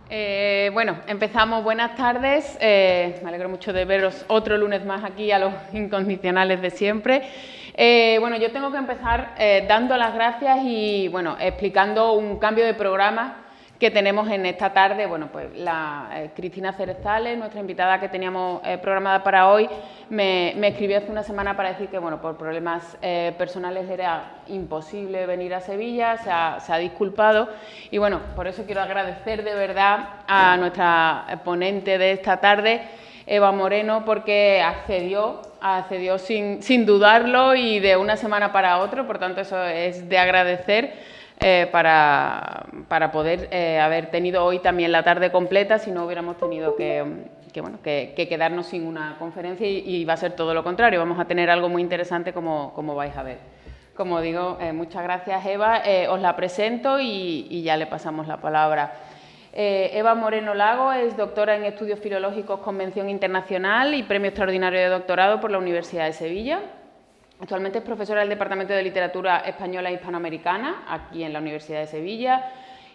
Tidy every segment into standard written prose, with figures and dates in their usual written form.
Bueno, empezamos. Buenas tardes. Me alegro mucho de veros otro lunes más aquí a los incondicionales de siempre. Bueno, yo tengo que empezar dando las gracias y bueno, explicando un cambio de programa que tenemos en esta tarde. Bueno, pues Cristina Cerezales, nuestra invitada que teníamos programada para hoy, me escribió hace una semana para decir que bueno, por problemas personales era imposible venir a Sevilla, se ha disculpado y bueno, por eso quiero agradecer de verdad a nuestra ponente de esta tarde, Eva Moreno, porque accedió sin dudarlo y de una semana para otra, por tanto eso es de agradecer. Para poder haber tenido hoy también la tarde completa, si no hubiéramos tenido que quedarnos sin una conferencia y va a ser todo lo contrario, vamos a tener algo muy interesante como vais a ver. Como digo, muchas gracias Eva, os la presento y ya le pasamos la palabra. Eva Moreno Lago es doctora en Estudios Filológicos con mención internacional y premio extraordinario de doctorado por la Universidad de Sevilla. Actualmente es profesora del Departamento de Literatura Española e Hispanoamericana, aquí en la Universidad de Sevilla,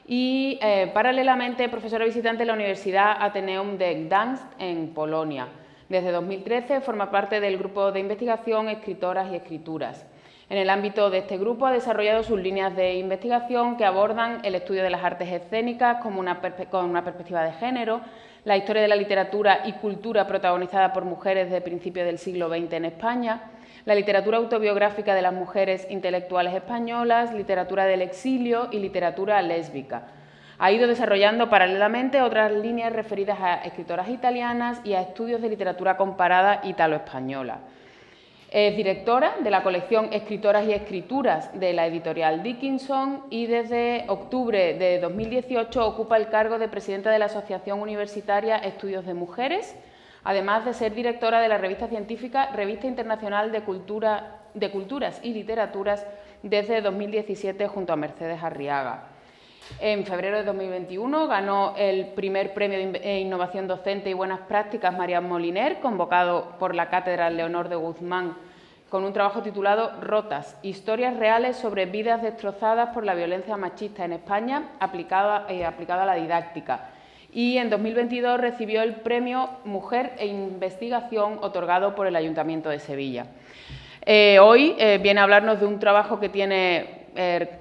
y paralelamente profesora visitante en la Universidad Atheneum de Gdańsk, en Polonia. Desde 2013 forma parte del grupo de investigación Escritoras y Escrituras. En el ámbito de este grupo ha desarrollado sus líneas de investigación que abordan el estudio de las artes escénicas con una perspectiva de género, la historia de la literatura y cultura protagonizada por mujeres de principios del siglo XX en España, la literatura autobiográfica de las mujeres intelectuales españolas, literatura del exilio y literatura lésbica. Ha ido desarrollando paralelamente otras líneas referidas a escritoras italianas y a estudios de literatura comparada italo-española. Es directora de la colección Escritoras y Escrituras de la editorial Dickinson y desde octubre de 2018 ocupa el cargo de presidenta de la Asociación Universitaria Estudios de Mujeres, además de ser directora de la revista científica Revista Internacional de Culturas y Literaturas desde 2017 junto a Mercedes Arriaga. En febrero de 2021 ganó el primer premio de innovación docente y buenas prácticas Marian Moliner, convocado por la Cátedra Leonor de Guzmán, con un trabajo titulado Rotas, historias reales sobre vidas destrozadas por la violencia machista en España, aplicada a la didáctica. Y en 2022 recibió el premio Mujer e Investigación otorgado por el Ayuntamiento de Sevilla. Hoy viene a hablarnos de un trabajo que tiene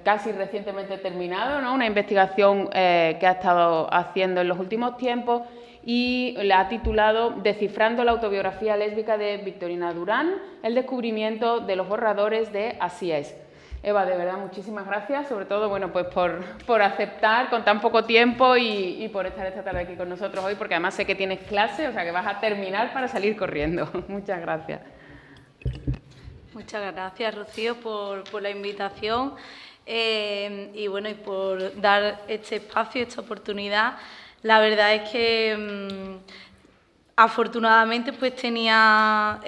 casi recientemente terminado, ¿no? Una investigación que ha estado haciendo en los últimos tiempos y la ha titulado Descifrando la autobiografía lésbica de Victorina Durán, el descubrimiento de los borradores de Así es. Eva, de verdad, muchísimas gracias, sobre todo bueno, pues por aceptar con tan poco tiempo y por estar esta tarde aquí con nosotros hoy, porque además sé que tienes clase, o sea que vas a terminar para salir corriendo. Muchas gracias. Muchas gracias, Rocío, por la invitación y bueno, y por dar este espacio, esta oportunidad. La verdad es que afortunadamente pues tenía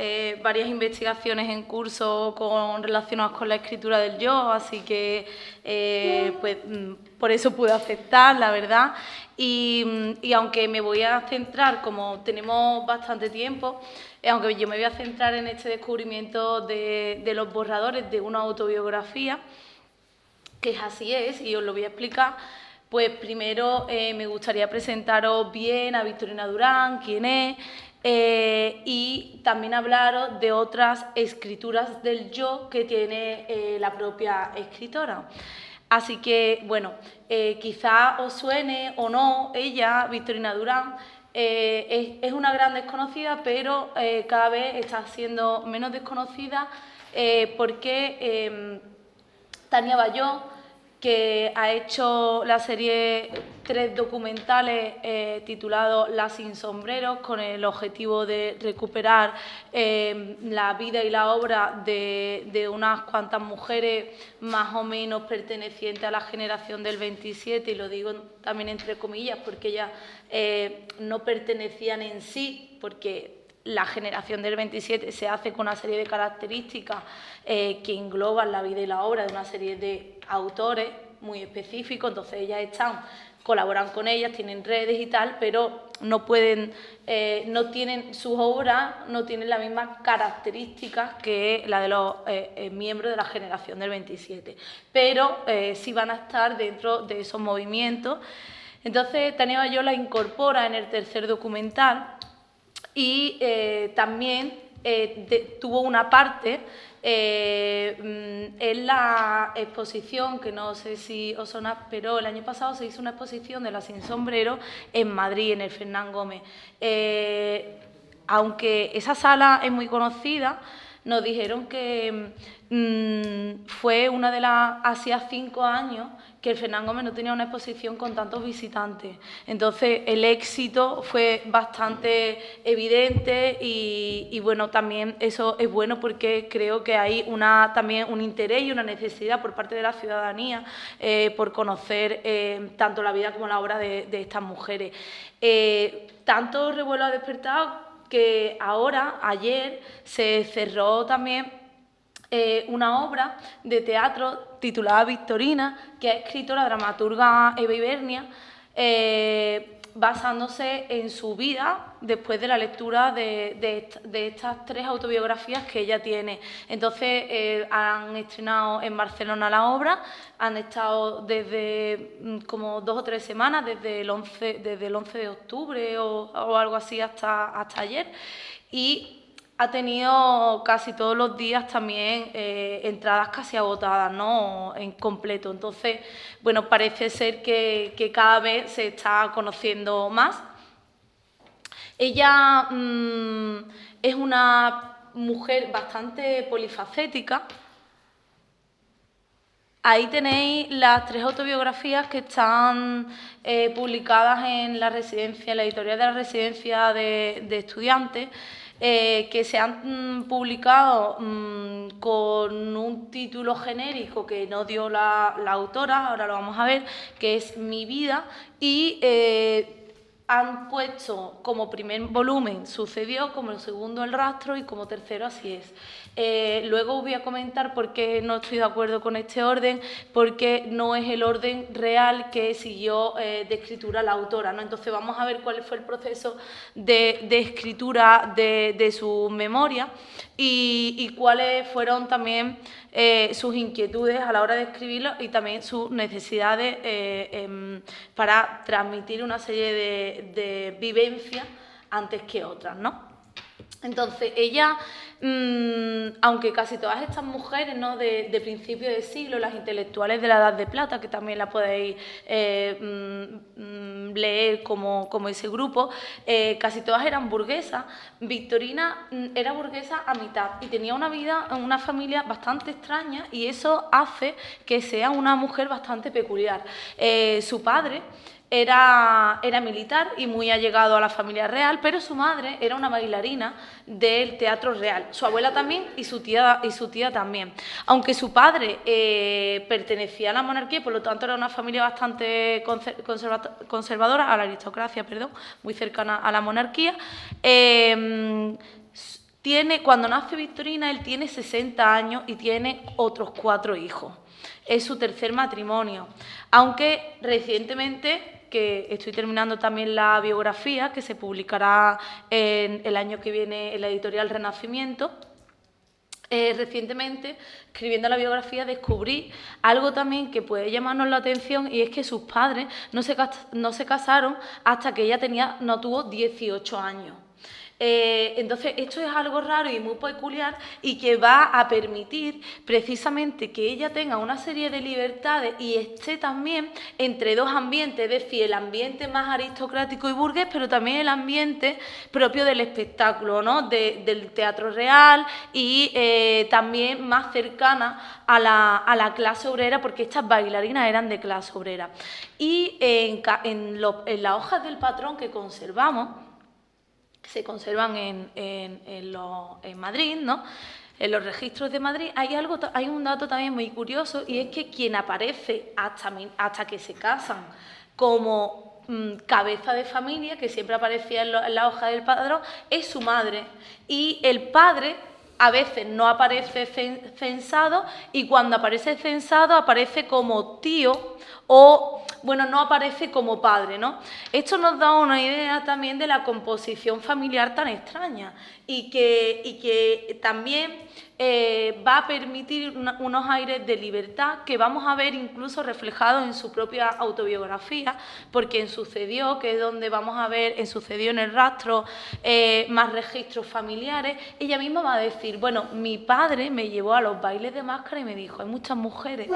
varias investigaciones en curso relacionadas con la escritura del yo, así que pues por eso pude aceptar, la verdad. Y aunque me voy a centrar, como tenemos bastante tiempo, aunque yo me voy a centrar en este descubrimiento de los borradores de una autobiografía, que es Así es, y os lo voy a explicar, pues primero me gustaría presentaros bien a Victorina Durán, quién es, y también hablaros de otras escrituras del yo que tiene la propia escritora. Así que, bueno, quizá os suene o no ella, Victorina Durán, es una gran desconocida, pero cada vez está siendo menos desconocida porque Tania Bayó, que ha hecho la serie 3 documentales titulados La sin sombreros, con el objetivo de recuperar la vida y la obra de unas cuantas mujeres más o menos pertenecientes a la generación del 27, y lo digo también entre comillas porque ellas no pertenecían en sí, porque la generación del 27 se hace con una serie de características que engloban la vida y la obra de una serie de autores muy específicos, entonces ellas colaboran con ellas, tienen redes y tal, pero no pueden, no tienen sus obras, no tienen las mismas características que la de los miembros de la generación del 27, pero sí van a estar dentro de esos movimientos. Entonces Tania Bayó la incorpora en el tercer documental y también tuvo una parte en la exposición, que no sé si os suena, pero el año pasado se hizo una exposición de La Sin Sombrero en Madrid, en el Fernán Gómez. Aunque esa sala es muy conocida, nos dijeron que fue una de las, hacía 5 años que el Fernán Gómez no tenía una exposición con tantos visitantes. Entonces el éxito fue bastante evidente y bueno, también eso es bueno porque creo que hay también un interés y una necesidad por parte de la ciudadanía por conocer tanto la vida como la obra de estas mujeres. Tanto revuelo ha despertado que ahora, ayer, se cerró también una obra de teatro titulada Victorina, que ha escrito la dramaturga Eva Ibernia, basándose en su vida después de la lectura de estas 3 autobiografías que ella tiene. Entonces han estrenado en Barcelona la obra, han estado desde como 2 o 3 semanas, desde el 11 de octubre o algo así hasta ayer, y ha tenido casi todos los días también entradas casi agotadas, ¿no?, en completo. Entonces, bueno, parece ser que cada vez se está conociendo más. Ella es una mujer bastante polifacética. Ahí tenéis las 3 autobiografías que están publicadas en la residencia, en la editorial de la Residencia de Estudiantes, que se han publicado con un título genérico que no dio la autora, ahora lo vamos a ver, que es Mi vida, y han puesto como primer volumen Sucedió, como segundo El rastro y como tercero Así es. Luego os voy a comentar por qué no estoy de acuerdo con este orden, porque no es el orden real que siguió de escritura la autora, ¿no? Entonces vamos a ver cuál fue el proceso de escritura de su memoria y cuáles fueron también sus inquietudes a la hora de escribirlo y también sus necesidades para transmitir una serie de vivencias antes que otras, ¿no? Entonces, ella, aunque casi todas estas mujeres, ¿no?, de principio de siglo, las intelectuales de la Edad de Plata, que también la podéis leer como ese grupo, casi todas eran burguesas. Victorina era burguesa a mitad y tenía una familia bastante extraña, y eso hace que sea una mujer bastante peculiar. Su padre era militar y muy allegado a la familia real, pero su madre era una bailarina del teatro real, su abuela también y su tía también. Aunque su padre pertenecía a la monarquía y por lo tanto era una familia bastante conservadora, a la aristocracia, perdón, muy cercana a la monarquía, cuando nace Victorina, él tiene 60 años y tiene otros 4 hijos. Es su tercer matrimonio, aunque recientemente, que estoy terminando también la biografía, que se publicará el año que viene en la editorial Renacimiento, recientemente, escribiendo la biografía, descubrí algo también que puede llamarnos la atención, y es que sus padres no se casaron hasta que ella no tuvo 18 años. Entonces, esto es algo raro y muy peculiar y que va a permitir precisamente que ella tenga una serie de libertades y esté también entre 2 ambientes, es decir, el ambiente más aristocrático y burgués, pero también el ambiente propio del espectáculo, ¿no?, del teatro real y también más cercana a la clase obrera, porque estas bailarinas eran de clase obrera. Y en las hojas del patrón que conservamos, se conservan en Madrid, ¿no?, en los registros de Madrid, hay un dato también muy curioso, y es que quien aparece hasta que se casan como cabeza de familia, que siempre aparecía en la hoja del padrón, es su madre, y el padre a veces no aparece censado, y cuando aparece censado aparece como tío o bueno, no aparece como padre, ¿no? Esto nos da una idea también de la composición familiar tan extraña y que también va a permitir unos aires de libertad que vamos a ver incluso reflejados en su propia autobiografía, porque en Sucedió, que es donde vamos a ver, en Sucedió en el rastro, más registros familiares, ella misma va a decir, bueno, mi padre me llevó a los bailes de máscara y me dijo, hay muchas mujeres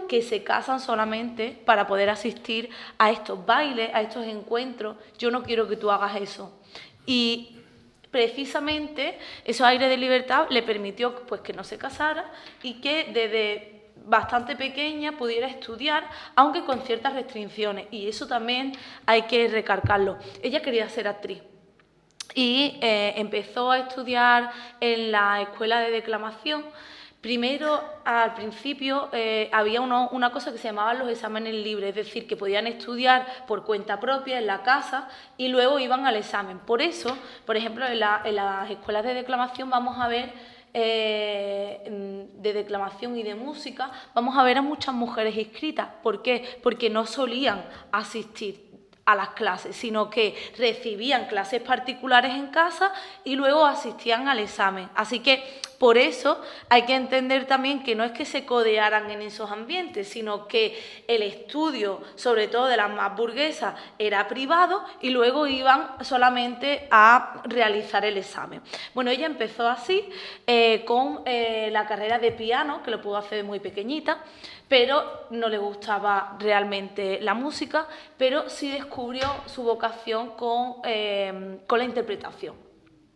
que se casan solamente para poder asistir a estos bailes, a estos encuentros, yo no quiero que tú hagas eso. Y precisamente esos aires de libertad le permitió pues, que no se casara y que desde bastante pequeña pudiera estudiar, aunque con ciertas restricciones, y eso también hay que recalcarlo. Ella quería ser actriz y empezó a estudiar en la escuela de declamación. Primero, al principio, había una cosa que se llamaban los exámenes libres, es decir, que podían estudiar por cuenta propia en la casa y luego iban al examen. Por eso, por ejemplo, en las escuelas de declamación vamos a ver, de declamación y de música, vamos a ver a muchas mujeres inscritas. ¿Por qué? Porque no solían asistir a las clases, sino que recibían clases particulares en casa y luego asistían al examen. Así que por eso hay que entender también que no es que se codearan en esos ambientes, sino que el estudio, sobre todo de las más burguesas, era privado y luego iban solamente a realizar el examen. Bueno, ella empezó así, con la carrera de piano, que lo pudo hacer de muy pequeñita, pero no le gustaba realmente la música, pero sí descubrió su vocación con la interpretación.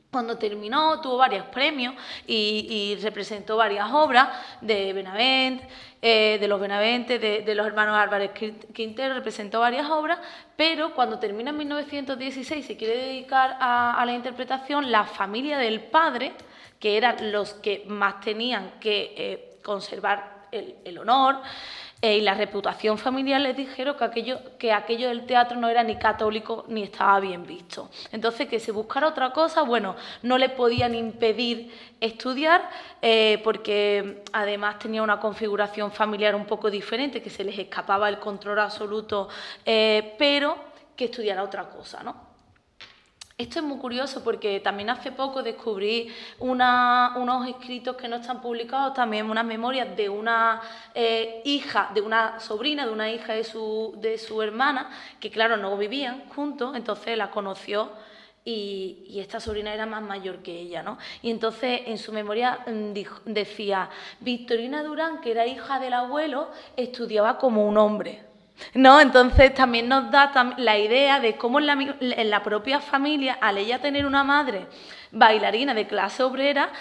Cuando terminó, tuvo varios premios y representó varias obras de Benavent, de los Benavente, de los hermanos Álvarez Quintero, representó varias obras, pero cuando termina en 1916 y se quiere dedicar a la interpretación, la familia del padre, que eran los que más tenían que conservar el honor y la reputación familiar, les dijeron que aquello del teatro no era ni católico ni estaba bien visto. Entonces, que se buscara otra cosa, bueno, no le podían impedir estudiar, porque además tenía una configuración familiar un poco diferente, que se les escapaba el control absoluto, pero que estudiara otra cosa, ¿no? Esto es muy curioso porque también hace poco descubrí unos escritos que no están publicados, también unas memorias de una hija, de una sobrina, de una hija de su hermana, que claro, no vivían juntos, entonces la conoció y esta sobrina era más mayor que ella, ¿no? Y entonces en su memoria decía, Victorina Durán, que era hija del abuelo, estudiaba como un hombre, ¿no? Entonces también nos da la idea de cómo en la propia familia, al ella tener una madre bailarina de clase obrera,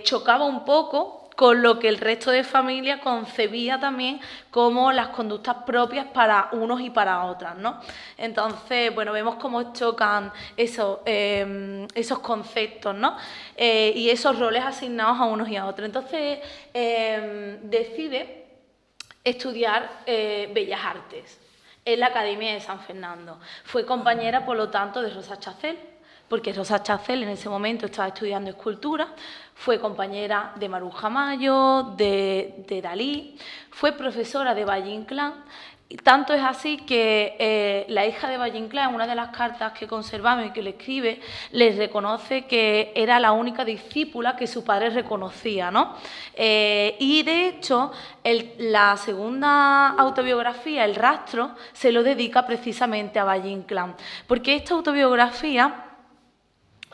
chocaba un poco con lo que el resto de familia concebía también como las conductas propias para unos y para otras, ¿no? Entonces, bueno, vemos cómo chocan esos conceptos, ¿no? Y esos roles asignados a unos y a otros. Entonces, decide estudiar Bellas Artes en la Academia de San Fernando. Fue compañera, por lo tanto, de Rosa Chacel, porque Rosa Chacel en ese momento estaba estudiando escultura, fue compañera de Maruja Mayo, de Dalí, fue profesora de Valle Inclán. Tanto es así que la hija de Valle Inclán, en una de las cartas que conservamos y que le escribe, les reconoce que era la única discípula que su padre reconocía, ¿no? Y de hecho, la segunda autobiografía, El rastro, se lo dedica precisamente a Valle Inclán, porque esta autobiografía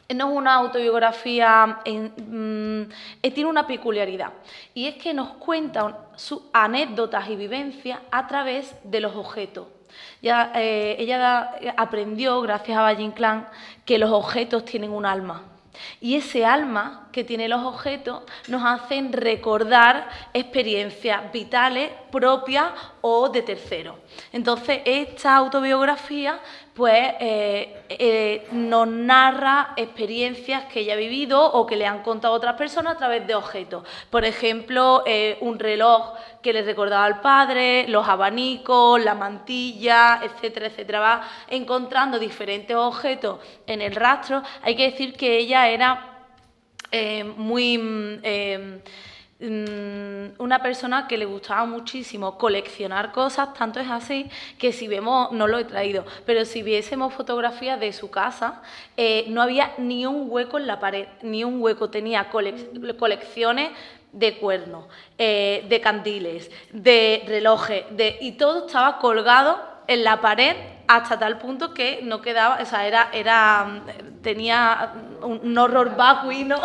no es una autobiografía, tiene una peculiaridad, y es que nos cuenta sus anécdotas y vivencias a través de los objetos. Ella aprendió, gracias a Valle Inclán, que los objetos tienen un alma. Y ese alma que tienen los objetos nos hacen recordar experiencias vitales propias o de terceros. Entonces, esta autobiografía pues nos narra experiencias que ella ha vivido o que le han contado otras personas a través de objetos. Por ejemplo, un reloj que le recordaba al padre, los abanicos, la mantilla, etcétera, etcétera. Va encontrando diferentes objetos en el rastro. Hay que decir que ella era muy una persona que le gustaba muchísimo coleccionar cosas, tanto es así que si vemos, no lo he traído, pero si viésemos fotografías de su casa, no había ni un hueco en la pared, ni un hueco, tenía colecciones de cuernos, de candiles, de relojes, y todo estaba colgado en la pared hasta tal punto que no quedaba, o sea, tenía un horror vacuino.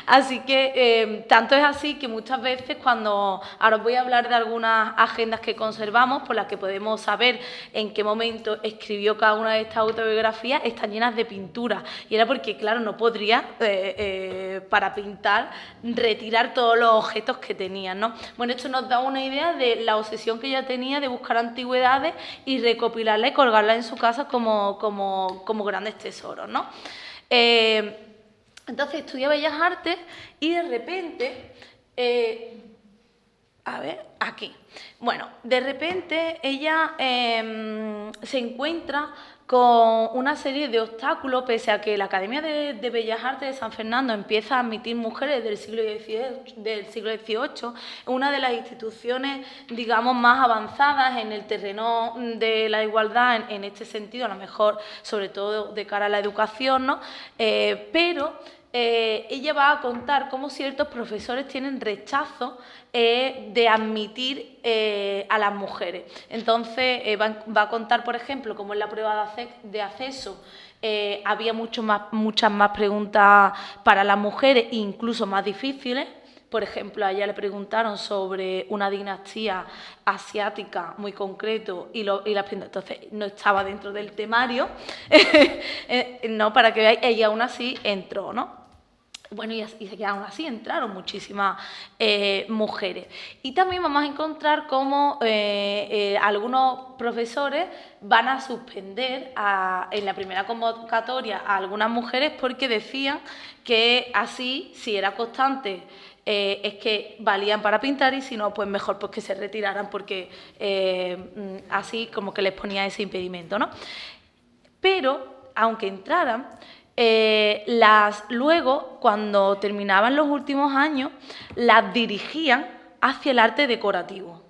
Así que tanto es así que muchas veces ahora os voy a hablar de algunas agendas que conservamos por las que podemos saber en qué momento escribió cada una de estas autobiografías, están llenas de pintura. Y era porque, claro, no podría, para pintar, retirar todos los objetos que tenían, ¿no? Bueno, esto nos da una idea de la obsesión que ella tenía de buscar antigüedades y recopilarlas y colgarlas en su casa como grandes tesoros, ¿no? Entonces estudia Bellas Artes y de repente, a ver, aquí. Bueno, de repente ella se encuentra con una serie de obstáculos, pese a que la Academia de Bellas Artes de San Fernando empieza a admitir mujeres del siglo XVIII, una de las instituciones, digamos, más avanzadas en el terreno de la igualdad en este sentido, a lo mejor sobre todo de cara a la educación, ¿no? Pero ella va a contar cómo ciertos profesores tienen rechazo de admitir a las mujeres. Entonces va a contar, por ejemplo, cómo en la prueba de acceso había muchas más preguntas para las mujeres, incluso más difíciles. Por ejemplo, a ella le preguntaron sobre una dinastía asiática muy concreto y entonces no estaba dentro del temario, no, para que veáis, ella aún así entró, ¿no? Bueno, y aún así entraron muchísimas mujeres. Y también vamos a encontrar cómo algunos profesores van a suspender en la primera convocatoria a algunas mujeres porque decían que así, si era constante, es que valían para pintar y si no, pues mejor pues que se retiraran porque así como que les ponía ese impedimento, ¿no? Pero, aunque entraran, luego, cuando terminaban los últimos años, las dirigían hacia el arte decorativo.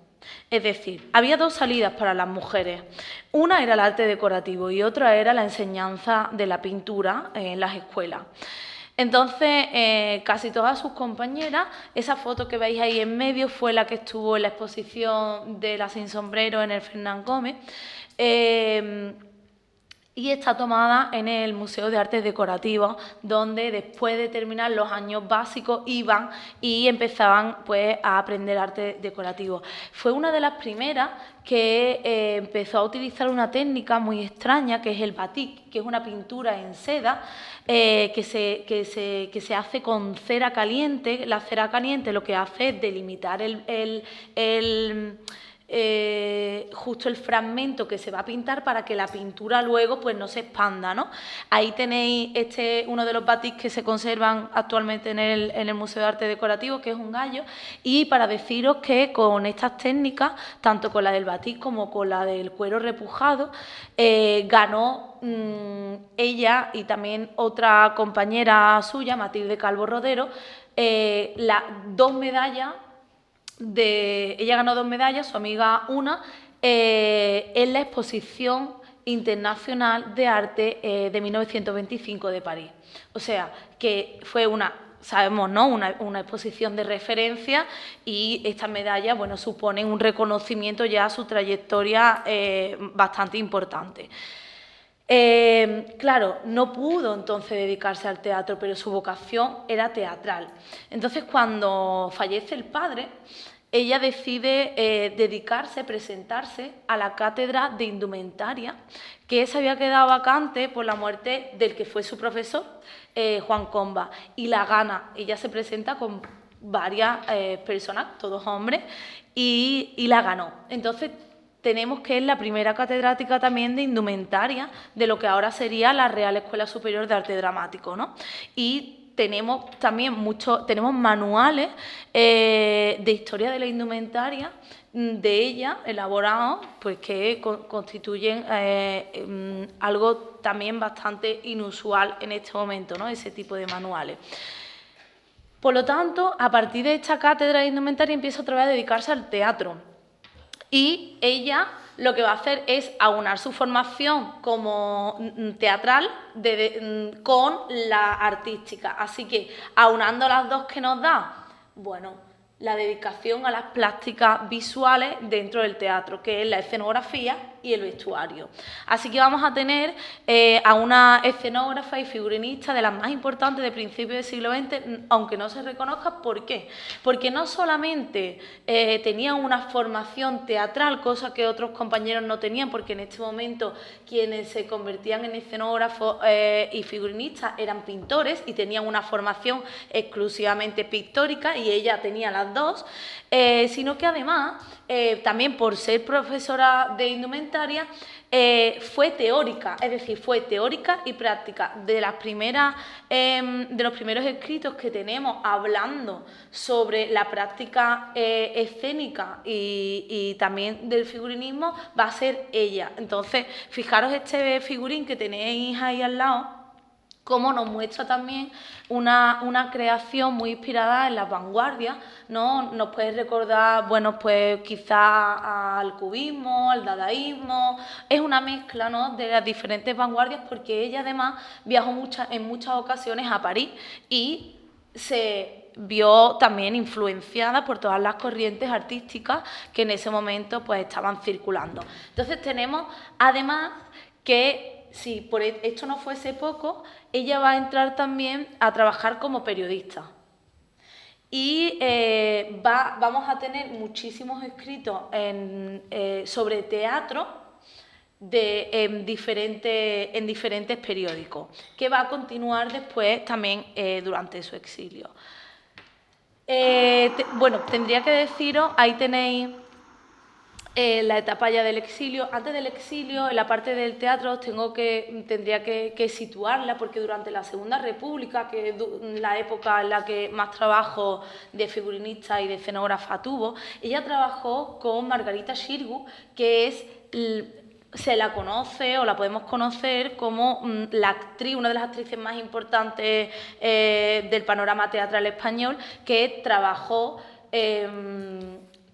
Es decir, había dos salidas para las mujeres. Una era el arte decorativo y otra era la enseñanza de la pintura en las escuelas. Entonces, casi todas sus compañeras, esa foto que veis ahí en medio fue la que estuvo en la exposición de la Sin Sombrero en el Fernán Gómez, y está tomada en el Museo de Artes Decorativas, donde después de terminar los años básicos iban y empezaban pues, a aprender arte decorativo. Fue una de las primeras que empezó a utilizar una técnica muy extraña, que es el batik, que es una pintura en seda que se hace con cera caliente. La cera caliente lo que hace es delimitar justo el fragmento que se va a pintar para que la pintura luego pues no se expanda, ¿no? Ahí tenéis uno de los batiks que se conservan actualmente en el Museo de Arte Decorativo, que es un gallo, y para deciros que con estas técnicas, tanto con la del batik como con la del cuero repujado, ganó ella y también otra compañera suya, Matilde Calvo Rodero, dos medallas. Ella ganó 2 medallas, su amiga una, en la Exposición Internacional de Arte de 1925 de París. O sea, que fue sabemos, ¿no?, una exposición de referencia y estas medallas, bueno, suponen un reconocimiento ya a su trayectoria bastante importante. Claro, no pudo entonces dedicarse al teatro, pero su vocación era teatral. Entonces, cuando fallece el padre, ella decide presentarse a la cátedra de indumentaria, que se había quedado vacante por la muerte del que fue su profesor, Juan Comba, y la gana. Ella se presenta con varias personas, todos hombres, y la ganó. Entonces, tenemos que es la primera catedrática también de indumentaria de lo que ahora sería la Real Escuela Superior de Arte Dramático, ¿no? Y tenemos también tenemos manuales de historia de la indumentaria de ella, elaborados, pues que constituyen algo también bastante inusual en este momento, ¿no?, ese tipo de manuales. Por lo tanto, a partir de esta cátedra de indumentaria empieza otra vez a dedicarse al teatro. Y ella lo que va a hacer es aunar su formación como teatral con la artística. Así que, aunando las dos que nos da, bueno, la dedicación a las plásticas visuales dentro del teatro, que es la escenografía y el vestuario. Así que vamos a tener a una escenógrafa y figurinista de las más importantes de principios del siglo XX, aunque no se reconozca. ¿Por qué? Porque no solamente tenía una formación teatral, cosa que otros compañeros no tenían, porque en este momento quienes se convertían en escenógrafos y figurinistas eran pintores y tenían una formación exclusivamente pictórica, y ella tenía las dos, sino que además, también por ser profesora de indumentaria, fue teórica, es decir, fue teórica y práctica. De los primeros escritos que tenemos hablando sobre la práctica escénica y también del figurinismo va a ser ella. Entonces, fijaros este figurín que tenéis ahí al lado, cómo nos muestra también una creación muy inspirada en las vanguardias, ¿no? Nos puede recordar, bueno, pues quizá al cubismo, al dadaísmo. Es una mezcla, ¿no?, de las diferentes vanguardias, porque ella además viajó en muchas ocasiones a París y se vio también influenciada por todas las corrientes artísticas que en ese momento pues estaban circulando. Entonces tenemos además que, si por esto no fuese poco, ella va a entrar también a trabajar como periodista. Y vamos a tener muchísimos escritos sobre teatro en diferentes periódicos, que va a continuar después también durante su exilio. Bueno, tendría que deciros, ahí tenéis la etapa ya del exilio. Antes del exilio, en la parte del teatro, tendría que situarla, porque durante la Segunda República, que es la época en la que más trabajo de figurinista y de escenógrafa tuvo, ella trabajó con Margarita Xirgu, que se la conoce o la podemos conocer como la actriz, una de las actrices más importantes del panorama teatral español, que trabajó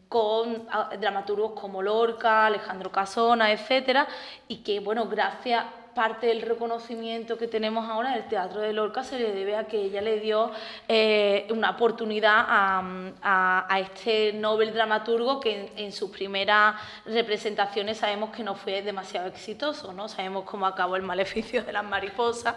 con dramaturgos como Lorca, Alejandro Casona, etcétera, y que, bueno, gracias, parte del reconocimiento que tenemos ahora del teatro de Lorca se le debe a que ella le dio una oportunidad a este noble dramaturgo, que en sus primeras representaciones sabemos que no fue demasiado exitoso, ¿no? Sabemos cómo acabó El maleficio de las mariposas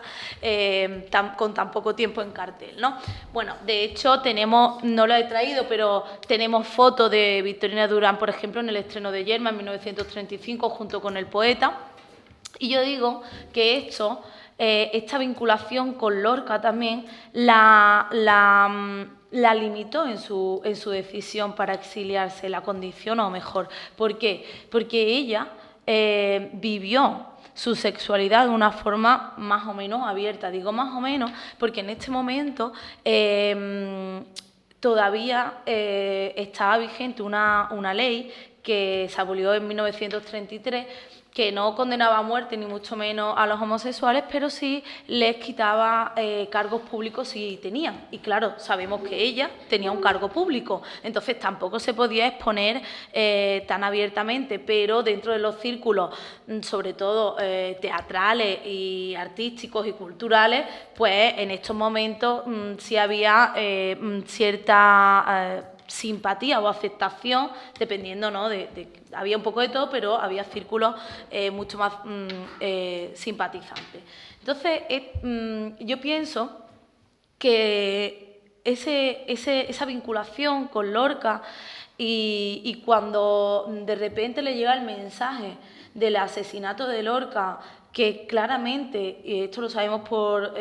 con tan poco tiempo en cartel, ¿no? Bueno, de hecho tenemos, no lo he traído, pero tenemos fotos de Victorina Durán, por ejemplo, en el estreno de Yerma en 1935 junto con el poeta. Y yo digo que esta vinculación con Lorca también la limitó en su decisión para exiliarse, la condicionó mejor. ¿Por qué? Porque ella vivió su sexualidad de una forma más o menos abierta. Digo más o menos porque en este momento todavía estaba vigente una ley que se abolió en 1933, que no condenaba a muerte ni mucho menos a los homosexuales, pero sí les quitaba cargos públicos si tenían. Y claro, sabemos que ella tenía un cargo público, entonces tampoco se podía exponer tan abiertamente, pero dentro de los círculos, sobre todo teatrales y artísticos y culturales, pues en estos momentos sí había cierta simpatía o aceptación, dependiendo, ¿no? Había un poco de todo, pero había círculos mucho más simpatizantes. Entonces, yo pienso que esa vinculación con Lorca y cuando de repente le llega el mensaje del asesinato de Lorca, que claramente, y esto lo sabemos por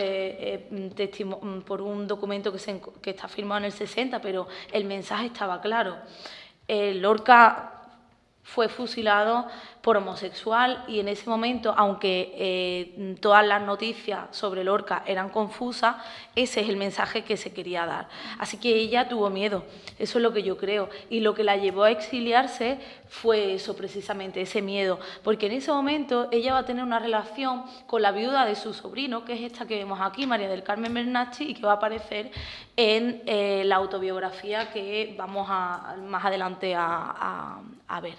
un documento que está firmado en el 60, pero el mensaje estaba claro. Lorca fue fusilado por homosexual, y en ese momento, aunque todas las noticias sobre Lorca eran confusas, ese es el mensaje que se quería dar. Así que ella tuvo miedo, eso es lo que yo creo, y lo que la llevó a exiliarse fue eso, precisamente, ese miedo, porque en ese momento ella va a tener una relación con la viuda de su sobrino, que es esta que vemos aquí, María del Carmen Bernacchi, y que va a aparecer en la autobiografía que vamos más adelante a ver.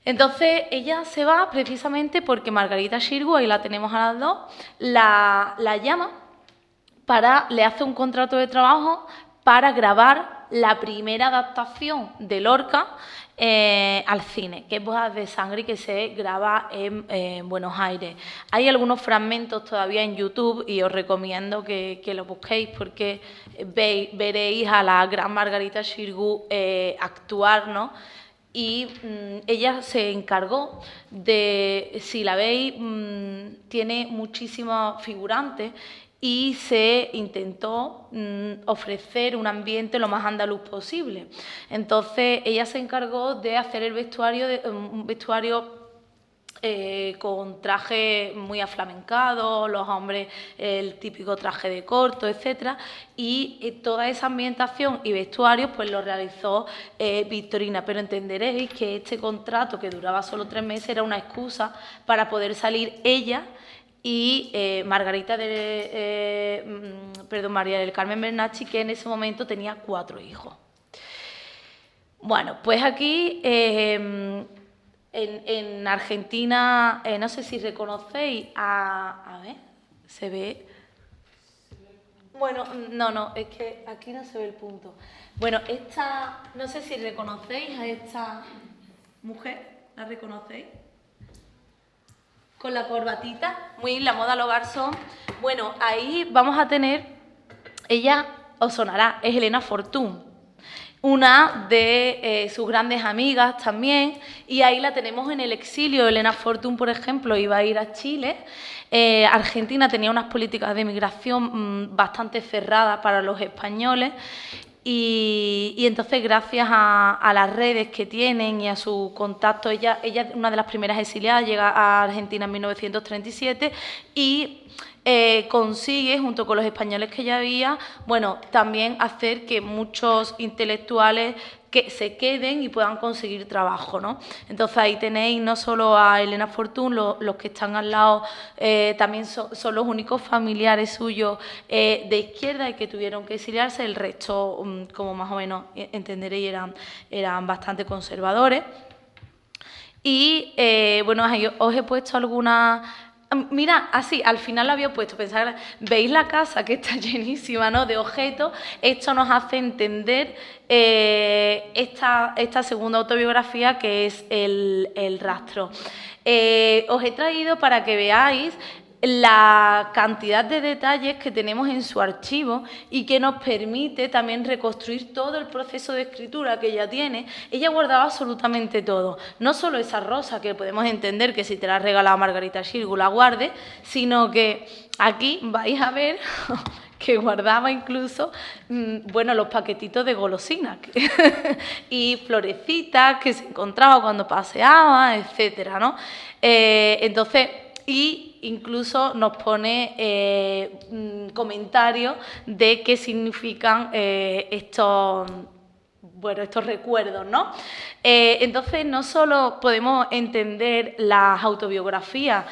Entonces ella se va precisamente porque Margarita Xirgu, ahí la tenemos a las dos, la llama le hace un contrato de trabajo para grabar la primera adaptación de Lorca al cine, que es Bodas de Sangre, y que se graba en Buenos Aires. Hay algunos fragmentos todavía en YouTube y os recomiendo que lo busquéis, porque veréis a la gran Margarita Xirgu actuar, ¿no? Y ella se encargó de, si la veis, tiene muchísimos figurantes, y se intentó ofrecer un ambiente lo más andaluz posible. Entonces ella se encargó de hacer el vestuario, un vestuario con traje muy aflamencado, los hombres el típico traje de corto, etcétera, y toda esa ambientación y vestuarios pues lo realizó Victorina, pero entenderéis que este contrato, que duraba solo 3 meses, era una excusa para poder salir ella y María del Carmen Bernacchi, que en ese momento tenía 4 hijos. Bueno, pues aquí en Argentina, no sé si reconocéis a ver, se ve. Bueno, no, es que aquí no se ve el punto. Bueno, no sé si reconocéis a esta mujer, ¿la reconocéis? Con la corbatita, muy la moda los garzón. Bueno, ahí vamos a tener, ella os sonará, es Elena Fortún, una de sus grandes amigas también, y ahí la tenemos en el exilio. Elena Fortún, por ejemplo, iba a ir a Chile. Argentina tenía unas políticas de migración bastante cerradas para los españoles, y entonces, gracias a las redes que tienen y a su contacto, ella es una de las primeras exiliadas, llega a Argentina en 1937 y consigue, junto con los españoles que ya había, bueno, también hacer que muchos intelectuales que se queden y puedan conseguir trabajo, ¿no? Entonces ahí tenéis no solo a Elena Fortún, los que están al lado también son los únicos familiares suyos de izquierda y que tuvieron que exiliarse. El resto, como más o menos entenderéis, eran bastante conservadores. Y bueno, ahí os he puesto algunas. Mira, así, al final lo había puesto, pensar, veis la casa que está llenísima, ¿no?, de objetos. Esto nos hace entender esta segunda autobiografía, que es el rastro. Os he traído para que veáis la cantidad de detalles que tenemos en su archivo y que nos permite también reconstruir todo el proceso de escritura que ella tiene. Ella guardaba absolutamente todo, no solo esa rosa, que podemos entender que si te la ha regalado Margarita Xirgu la guarde, sino que aquí vais a ver que guardaba incluso, bueno, los paquetitos de golosinas y florecitas que se encontraba cuando paseaba, etcétera, ¿no? Entonces, y incluso nos pone comentarios de qué significan estos recuerdos, ¿no? Entonces, no solo podemos entender las autobiografías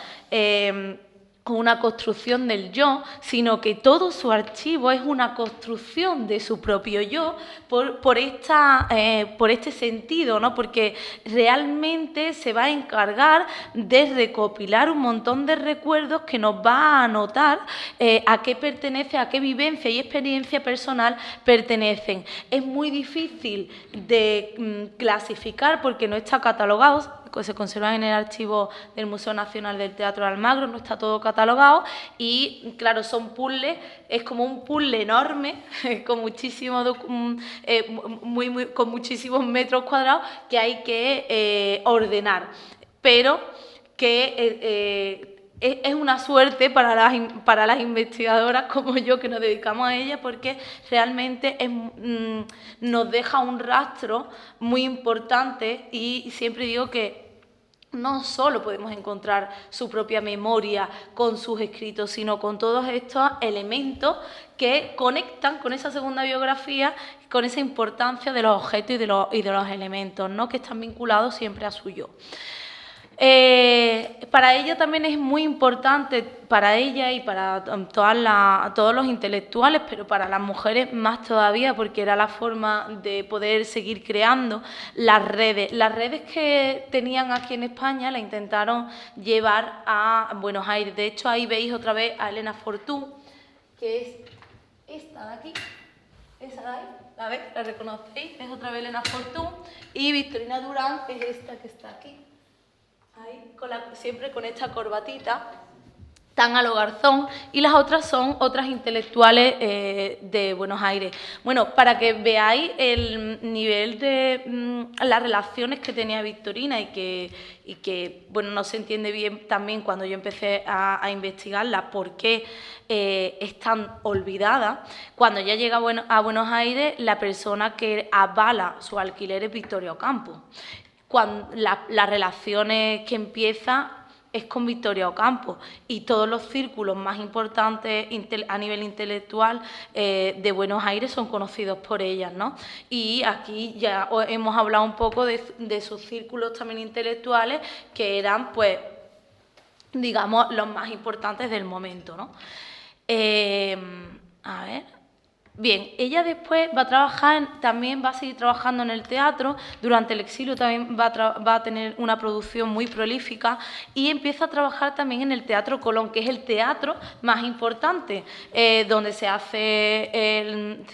con una construcción del yo, sino que todo su archivo es una construcción de su propio yo por este sentido, ¿no? Porque realmente se va a encargar de recopilar un montón de recuerdos que nos va a anotar a qué pertenece, a qué vivencia y experiencia personal pertenecen. Es muy difícil de clasificar porque no está catalogado. Se conservan en el archivo del Museo Nacional del Teatro de Almagro, no está todo catalogado y, claro, son puzzles, es como un puzzle enorme con con muchísimos metros cuadrados que hay que ordenar, pero que es una suerte para las investigadoras como yo, que nos dedicamos a ella, porque realmente nos deja un rastro muy importante. Y siempre digo que no solo podemos encontrar su propia memoria con sus escritos, sino con todos estos elementos que conectan con esa segunda biografía, con esa importancia de los objetos y de los elementos, ¿no?, que están vinculados siempre a su yo. Para ella también es muy importante, para ella y para todos los intelectuales, pero para las mujeres más todavía, porque era la forma de poder seguir creando las redes. Las redes que tenían aquí en España la intentaron llevar a Buenos Aires. De hecho, ahí veis otra vez a Elena Fortún, que es esta de aquí, esa de ahí, ¿la veis? ¿La reconocéis? Es otra vez Elena Fortún. Y Victorina Durán es esta que está aquí. Ahí, siempre con esta corbatita tan a lo Garzón, y las otras son otras intelectuales de Buenos Aires. Bueno, para que veáis el nivel de las relaciones que tenía Victorina y que bueno, no se entiende bien también cuando yo empecé a investigarla, por qué es tan olvidada. Cuando ella llega a Buenos Aires, la persona que avala su alquiler es Victoria Ocampo. Las relaciones que empieza es con Victoria Ocampo, y todos los círculos más importantes a nivel intelectual de Buenos Aires son conocidos por ellas, ¿no? Y aquí ya hemos hablado un poco de sus círculos también intelectuales, que eran, pues, digamos, los más importantes del momento, ¿no? A ver... Bien, ella después también va a seguir trabajando en el teatro. Durante el exilio también va a tener una producción muy prolífica, y empieza a trabajar también en el Teatro Colón, que es el teatro más importante, donde se hacen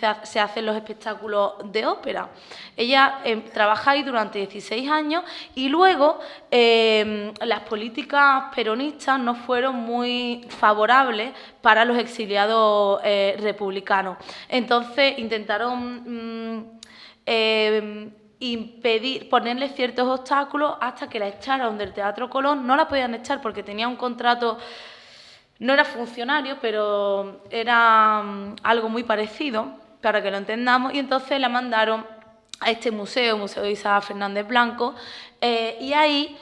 los espectáculos de ópera. Ella trabaja ahí durante 16 años, y luego las políticas peronistas no fueron muy favorables para los exiliados republicanos. Entonces intentaron ponerle ciertos obstáculos hasta que la echaron del Teatro Colón. No la podían echar porque tenía un contrato, no era funcionario, pero era algo muy parecido, para que lo entendamos, y entonces la mandaron a este museo, Museo de Isabel Fernández Blanco, y ahí...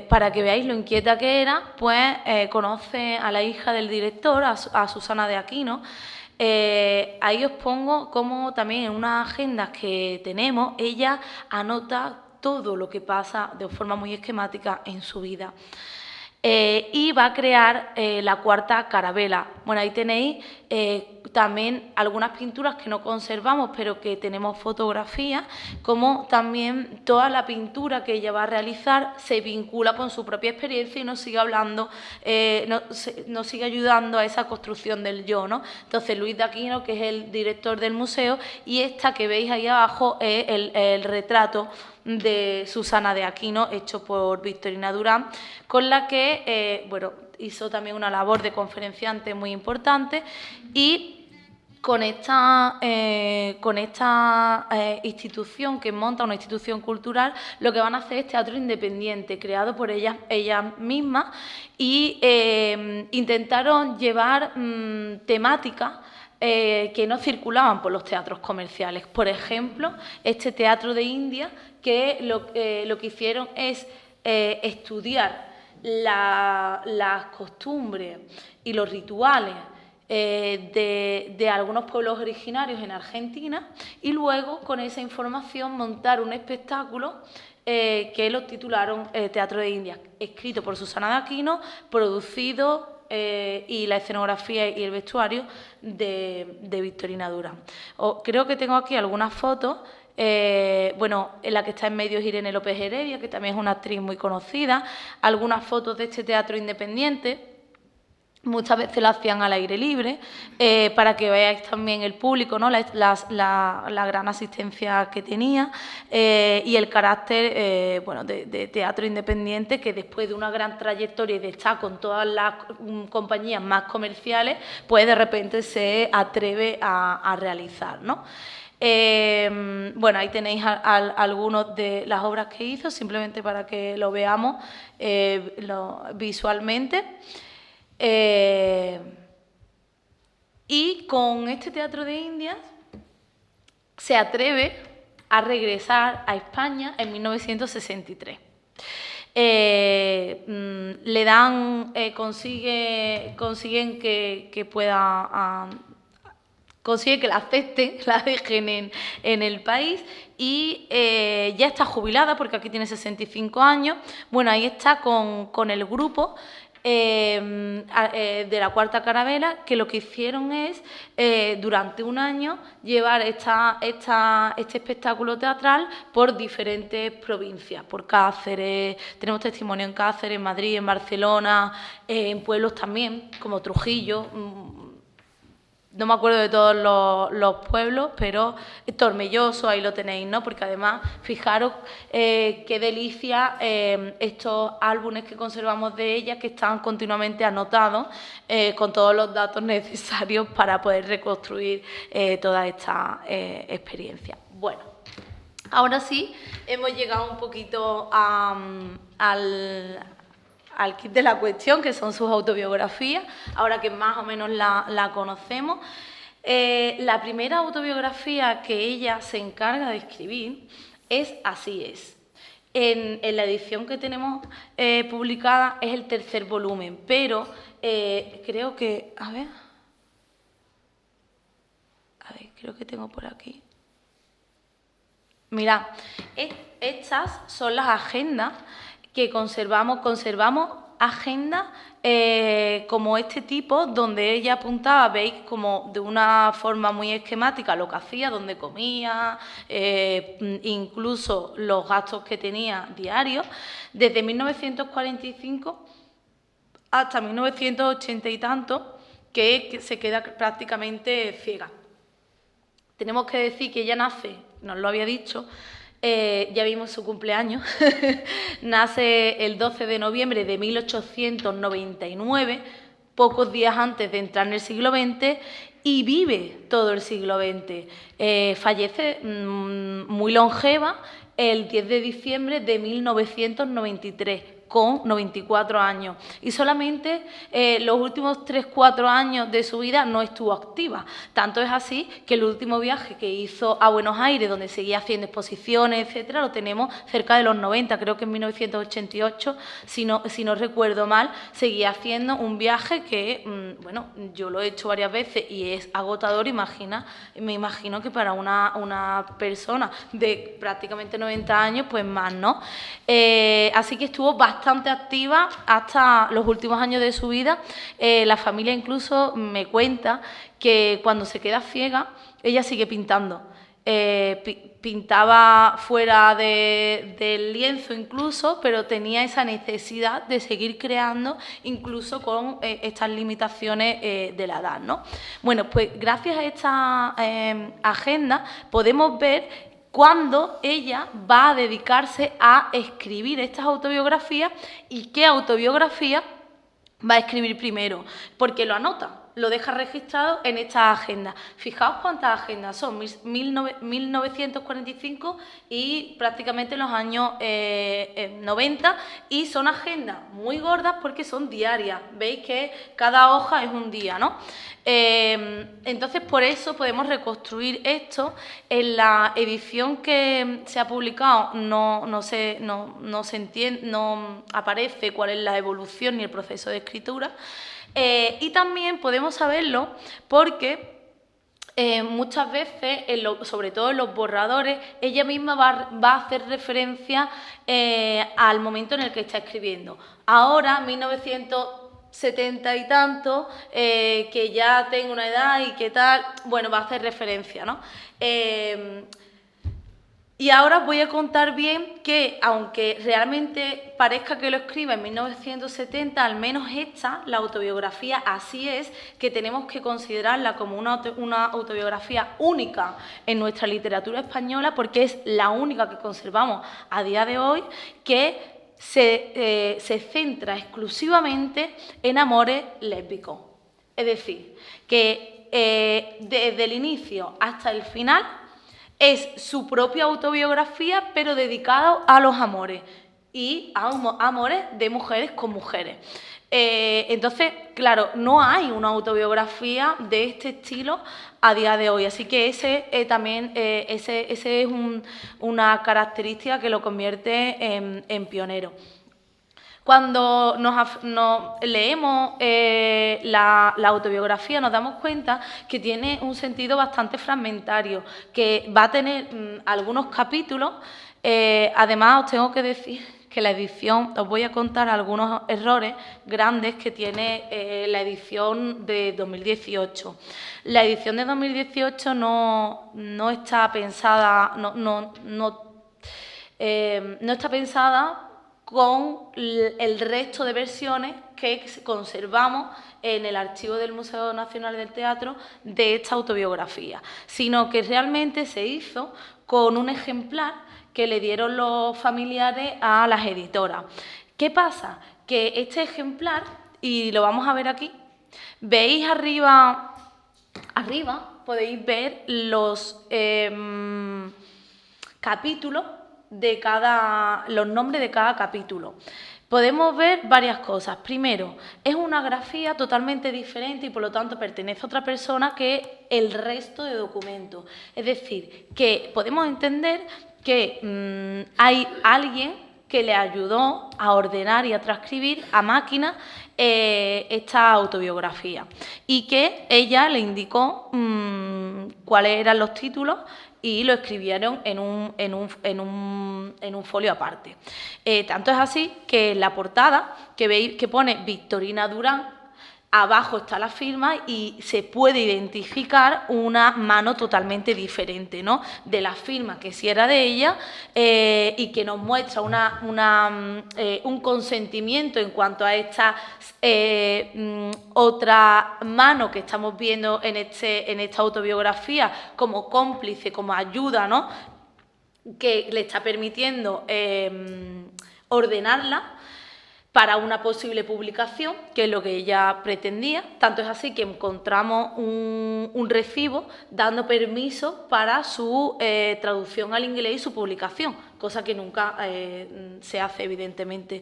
para que veáis lo inquieta que era, pues conoce a la hija del director, a Susana de Aquino. Ahí os pongo cómo también en unas agendas que tenemos, ella anota todo lo que pasa de forma muy esquemática en su vida. Y va a crear la Cuarta Carabela. Bueno, ahí tenéis también algunas pinturas que no conservamos, pero que tenemos fotografías, como también toda la pintura que ella va a realizar se vincula con su propia experiencia y nos sigue hablando, nos sigue ayudando a esa construcción del yo, ¿no? Entonces, Luis de Aquino, que es el director del museo, y esta que veis ahí abajo es el retrato de Susana de Aquino, hecho por Victorina Durán, con la que bueno, hizo también una labor de conferenciante muy importante. Y con esta institución que monta, una institución cultural, lo que van a hacer es teatro independiente, creado por ellas mismas, y intentaron llevar temáticas que no circulaban por los teatros comerciales. Por ejemplo, este Teatro de India, que lo que hicieron es estudiar las costumbres y los rituales de algunos pueblos originarios en Argentina, y luego con esa información montar un espectáculo que lo titularon Teatro de India, escrito por Susana de Aquino, producido y la escenografía y el vestuario de Victorina Durán. Creo que tengo aquí algunas fotos. Bueno, en la que está en medio es Irene López Heredia, que también es una actriz muy conocida. Algunas fotos de este teatro independiente. Muchas veces lo hacían al aire libre, para que veáis también el público, ¿no? la gran asistencia que tenía, y el carácter bueno, de teatro independiente, que después de una gran trayectoria y de estar con todas las compañías más comerciales, pues de repente se atreve a realizar, ¿no? Bueno, ahí tenéis algunas de las obras que hizo, simplemente para que lo veamos visualmente. Y con este Teatro de Indias se atreve a regresar a España en 1963. le dan, consiguen que pueda... consigue que la acepten, la dejen en el país y ya está jubilada porque aquí tiene 65 años. Bueno, ahí está con el grupo de la Cuarta Carabela, que lo que hicieron es, durante un año, llevar este espectáculo teatral por diferentes provincias, por Cáceres, tenemos testimonio en Cáceres, en Madrid, en Barcelona, en pueblos también, como Trujillo. No me acuerdo de todos los pueblos, pero Tormelloso, ahí lo tenéis, ¿no? Porque además, fijaros qué delicia estos álbumes que conservamos de ella, que están continuamente anotados con todos los datos necesarios para poder reconstruir toda esta experiencia. Bueno, ahora sí, hemos llegado un poquito al kit de la cuestión, que son sus autobiografías, ahora que más o menos la conocemos. La primera autobiografía que ella se encarga de escribir es Así es. En la edición que tenemos publicada es el tercer volumen, pero creo que... A ver, creo que tengo por aquí. Mirad, estas son las agendas que conservamos agendas como este tipo, donde ella apuntaba, veis, como de una forma muy esquemática lo que hacía, dónde comía, incluso los gastos que tenía diarios, desde 1945 hasta 1980 y tanto, que se queda prácticamente ciega. Tenemos que decir que ella nace, nos lo había dicho, ya vimos su cumpleaños, nace el 12 de noviembre de 1899, pocos días antes de entrar en el siglo XX, y vive todo el siglo XX. Fallece muy longeva el 10 de diciembre de 1993, con 94 años. Y solamente los últimos 3-4 años de su vida no estuvo activa. Tanto es así que el último viaje que hizo a Buenos Aires, donde seguía haciendo exposiciones, etcétera, lo tenemos cerca de los 90, creo que en 1988, si no recuerdo mal, seguía haciendo un viaje que, bueno, yo lo he hecho varias veces y es agotador. Me imagino que para una persona de prácticamente 90 años, pues más, ¿no? Así que estuvo bastante activa hasta los últimos años de su vida. La familia incluso me cuenta que cuando se queda ciega, ella sigue pintando. Pintaba fuera del lienzo incluso, pero tenía esa necesidad de seguir creando, incluso con estas limitaciones de la edad, ¿no? Bueno, pues gracias a esta agenda podemos ver cuándo ella va a dedicarse a escribir estas autobiografías y qué autobiografía va a escribir primero, porque lo anota, lo deja registrado en esta agenda. Fijaos cuántas agendas son, 1945 y prácticamente los años 90, y son agendas muy gordas porque son diarias. Veis que cada hoja es un día, ¿no? Entonces, por eso podemos reconstruir esto. En la edición que se ha publicado no se entiende, no aparece cuál es la evolución ni el proceso de escritura. Y también podemos saberlo porque muchas veces, sobre todo en los borradores, ella misma va a hacer referencia al momento en el que está escribiendo. Ahora, 1970 y tanto, que ya tengo una edad y qué tal, bueno, va a hacer referencia, ¿no? Y ahora os voy a contar bien que, aunque realmente parezca que lo escriba en 1970, al menos esta, la autobiografía Así es, que tenemos que considerarla como una autobiografía única en nuestra literatura española, porque es la única que conservamos a día de hoy, que se centra exclusivamente en amores lésbicos. Es decir, que desde el inicio hasta el final es su propia autobiografía, pero dedicado a los amores y a amores de mujeres con mujeres. Entonces, claro, no hay una autobiografía de este estilo a día de hoy, así que ese es una característica que lo convierte en pionero. Cuando nos leemos la autobiografía nos damos cuenta que tiene un sentido bastante fragmentario, que va a tener algunos capítulos. Además, os tengo que decir que la edición, os voy a contar algunos errores grandes que tiene la edición de 2018. La edición de 2018 no está pensada, no está pensada con el resto de versiones que conservamos en el archivo del Museo Nacional del Teatro de esta autobiografía, sino que realmente se hizo con un ejemplar que le dieron los familiares a las editoras. ¿Qué pasa? Que este ejemplar, y lo vamos a ver aquí, veis arriba podéis ver los capítulos los nombres de cada capítulo. Podemos ver varias cosas. Primero, es una grafía totalmente diferente y por lo tanto pertenece a otra persona que el resto de documentos. Es decir, que podemos entender que hay alguien que le ayudó a ordenar y a transcribir a máquina esta autobiografía y que ella le indicó cuáles eran los títulos y lo escribieron en un folio aparte. Tanto es así que en la portada, que veis que pone Victorina Durán, abajo está la firma y se puede identificar una mano totalmente diferente, ¿no?, de la firma que sí era de ella y que nos muestra un consentimiento en cuanto a esta otra mano que estamos viendo en esta autobiografía como cómplice, como ayuda, ¿no?, que le está permitiendo ordenarla para una posible publicación, que es lo que ella pretendía. Tanto es así que encontramos un recibo dando permiso para su traducción al inglés y su publicación, cosa que nunca se hace, evidentemente.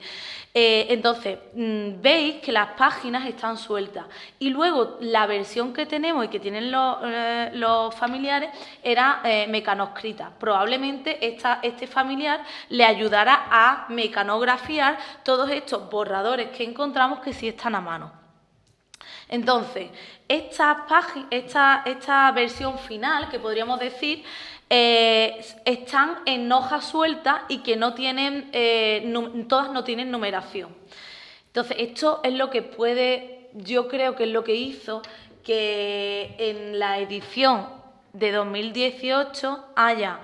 Entonces, veis que las páginas están sueltas y luego la versión que tenemos y que tienen los familiares era mecanoscrita. Probablemente este familiar le ayudará a mecanografiar todos estos borradores que encontramos que sí están a mano. Entonces, esta versión final, que podríamos decir, están en hojas sueltas y que no tienen, todas no tienen numeración. Entonces, esto es lo que yo creo que es lo que hizo que en la edición de 2018 haya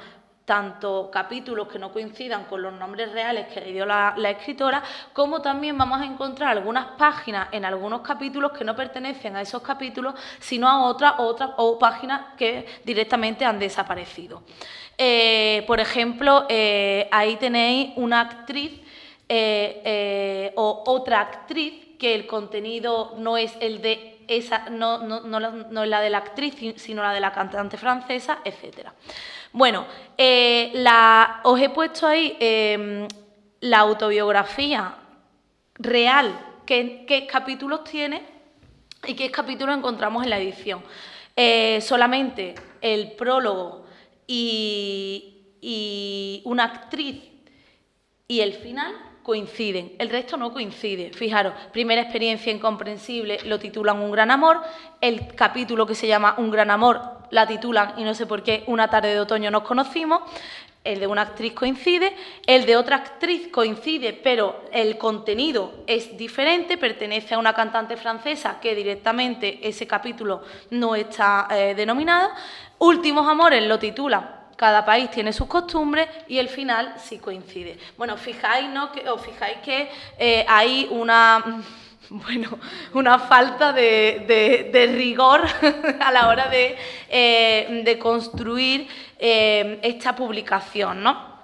tanto capítulos que no coincidan con los nombres reales que le dio la escritora, como también vamos a encontrar algunas páginas en algunos capítulos que no pertenecen a esos capítulos, sino a otras páginas que directamente han desaparecido. Por ejemplo, ahí tenéis una actriz o otra actriz que el contenido no es el de esa, no es la de la actriz, sino la de la cantante francesa, etcétera. Bueno, os he puesto ahí la autobiografía real, qué capítulos tiene y qué capítulos encontramos en la edición. Solamente el prólogo y una actriz y el final coinciden, el resto no coincide. Fijaros, primera experiencia incomprensible lo titulan Un gran amor, el capítulo que se llama Un gran amor la titulan, y no sé por qué, Una tarde de otoño nos conocimos. El de una actriz coincide, el de otra actriz coincide, pero el contenido es diferente, pertenece a una cantante francesa que directamente ese capítulo no está denominado. Últimos amores lo titulan Cada país tiene sus costumbres, y el final sí coincide. Bueno, os fijáis que hay una falta de rigor a la hora de construir esta publicación, ¿no?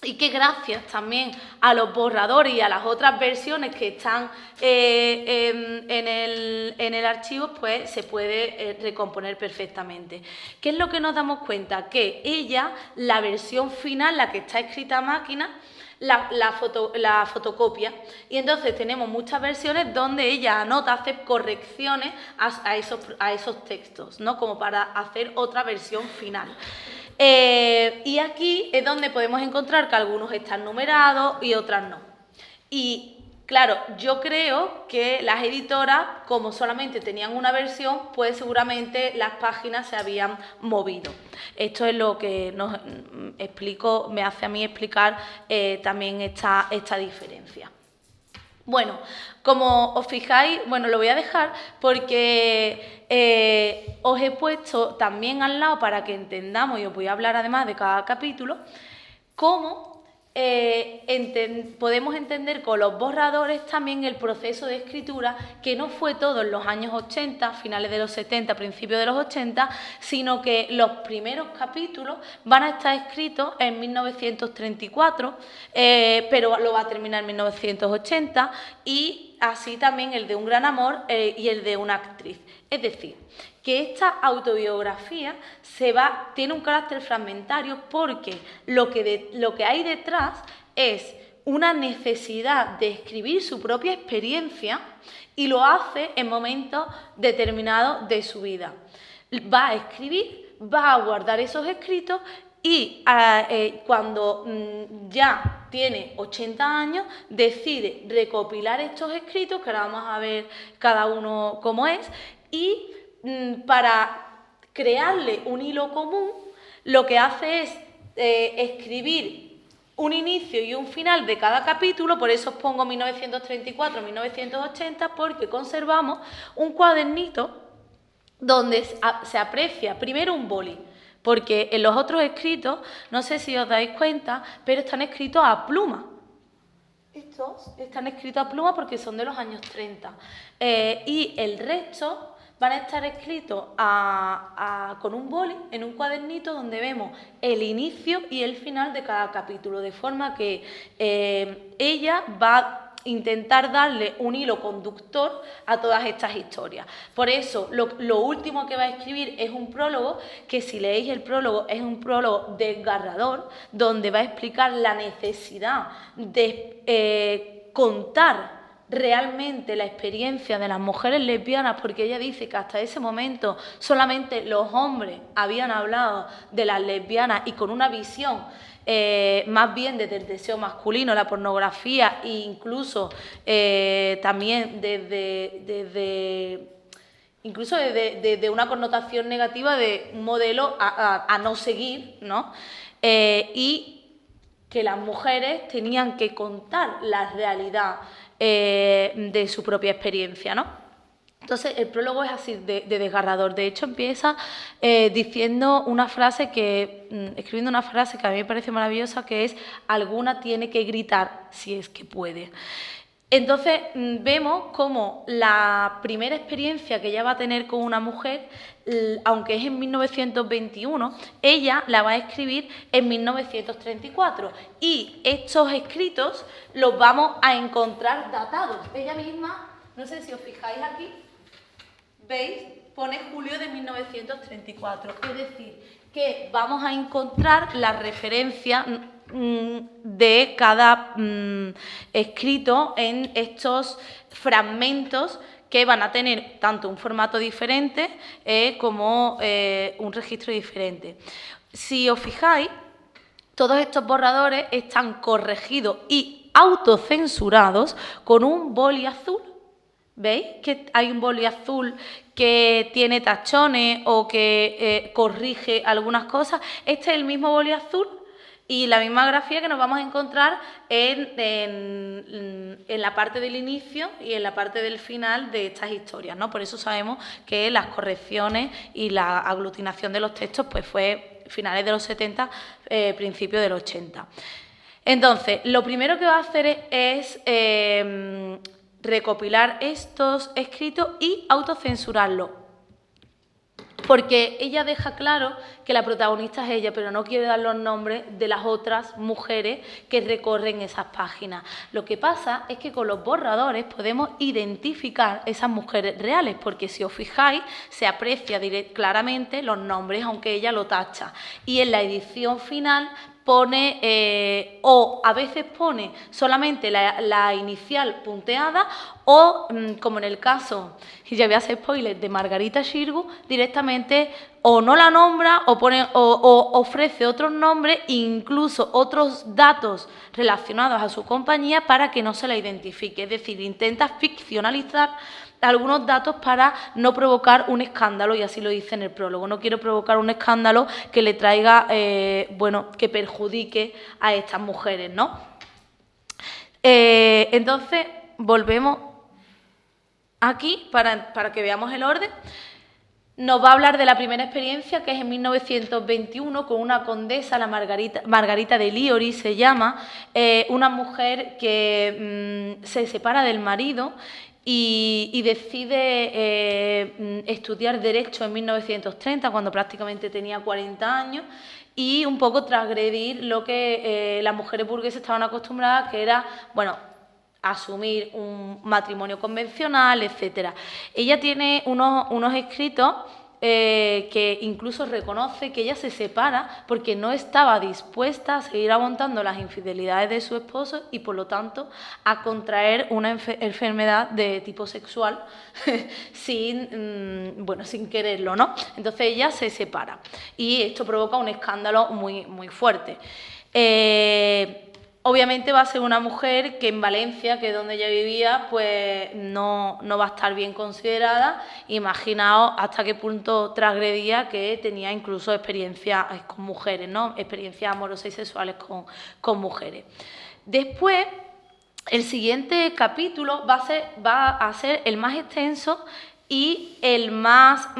Y que gracias también a los borradores y a las otras versiones que están en el archivo, pues se puede recomponer perfectamente. ¿Qué es lo que nos damos cuenta? Que ella, la versión final, la que está escrita a máquina, la fotocopia, y entonces tenemos muchas versiones donde ella anota, hace correcciones a esos textos, ¿no?, como para hacer otra versión final. Y aquí es donde podemos encontrar que algunos están numerados y otras no. Y Claro, yo creo que las editoras, como solamente tenían una versión, pues seguramente las páginas se habían movido. Esto es lo que me hace a mí explicar también esta diferencia. Bueno, como os fijáis, bueno, lo voy a dejar porque os he puesto también al lado para que entendamos, y os voy a hablar además de cada capítulo, cómo podemos entender con los borradores también el proceso de escritura, que no fue todo en los años 80, finales de los 70, principios de los 80, sino que los primeros capítulos van a estar escritos en 1934, pero lo va a terminar en 1980, y así también el de Un gran amor y el de Una actriz. Es decir, que esta autobiografía tiene un carácter fragmentario porque lo que hay detrás es una necesidad de escribir su propia experiencia, y lo hace en momentos determinados de su vida. Va a escribir, va a guardar esos escritos, y cuando ya tiene 80 años decide recopilar estos escritos, que ahora vamos a ver cada uno cómo es, y para crearle un hilo común, lo que hace es escribir un inicio y un final de cada capítulo. Por eso os pongo 1934-1980, porque conservamos un cuadernito donde se aprecia primero un boli, porque en los otros escritos, no sé si os dais cuenta, pero están escritos a pluma. Estos están escritos a pluma porque son de los años 30. Y el resto van a estar escritos con un boli en un cuadernito donde vemos el inicio y el final de cada capítulo, de forma que ella va a intentar darle un hilo conductor a todas estas historias. Por eso, lo último que va a escribir es un prólogo, que si leéis el prólogo es un prólogo desgarrador, donde va a explicar la necesidad de contar realmente la experiencia de las mujeres lesbianas, porque ella dice que hasta ese momento solamente los hombres habían hablado de las lesbianas, y con una visión más bien desde el deseo masculino, la pornografía, e incluso también desde una connotación negativa de un modelo a no seguir, ¿no? Y que las mujeres tenían que contar la realidad de su propia experiencia, ¿no? Entonces, el prólogo es así de desgarrador. De hecho, empieza escribiendo una frase que a mí me parece maravillosa, que es: alguna tiene que gritar si es que puede. Entonces, vemos cómo la primera experiencia que ella va a tener con una mujer, aunque es en 1921, ella la va a escribir en 1934. Y estos escritos los vamos a encontrar datados. Ella misma, no sé si os fijáis aquí, ¿veis? Pone julio de 1934. Es decir, que vamos a encontrar la referencia de cada escrito en estos fragmentos, que van a tener tanto un formato diferente como un registro diferente. Si os fijáis, todos estos borradores están corregidos y autocensurados con un boli azul. ¿Veis que hay un boli azul que tiene tachones o que corrige algunas cosas? Este es el mismo boli azul y la misma grafía que nos vamos a encontrar en la parte del inicio y en la parte del final de estas historias, ¿no? Por eso sabemos que las correcciones y la aglutinación de los textos pues fue finales de los 70, principios de los 80. Entonces, lo primero que va a hacer es recopilar estos escritos y autocensurarlos, porque ella deja claro que la protagonista es ella, pero no quiere dar los nombres de las otras mujeres que recorren esas páginas. Lo que pasa es que con los borradores podemos identificar esas mujeres reales, porque si os fijáis se aprecia claramente los nombres, aunque ella lo tacha, y en la edición final pone, o a veces pone solamente la inicial punteada, o como en el caso, y ya voy a hacer spoiler, de Margarita Xirgu, directamente o no la nombra o ofrece otros nombres, incluso otros datos relacionados a su compañía para que no se la identifique. Es decir, intenta ficcionalizar algunos datos para no provocar un escándalo, y así lo dice en el prólogo. No quiero provocar un escándalo que le traiga, que perjudique a estas mujeres, ¿no? Entonces, volvemos aquí para que veamos el orden. Nos va a hablar de la primera experiencia, que es en 1921, con una condesa, la Margarita de Liori se llama, una mujer que se separa del marido y decide estudiar Derecho en 1930, cuando prácticamente tenía 40 años, y un poco transgredir lo que las mujeres burguesas estaban acostumbradas, que era, bueno, asumir un matrimonio convencional, etcétera. Ella tiene unos escritos que incluso reconoce que ella se separa porque no estaba dispuesta a seguir aguantando las infidelidades de su esposo y, por lo tanto, a contraer una enfermedad de tipo sexual sin quererlo, ¿no? Entonces ella se separa y esto provoca un escándalo muy, muy fuerte. Obviamente va a ser una mujer que en Valencia, que es donde ella vivía, pues no va a estar bien considerada. Imaginaos hasta qué punto transgredía, que tenía incluso experiencias con mujeres, ¿no? Experiencias amorosas y sexuales con mujeres. Después, el siguiente capítulo va a ser el más extenso y el más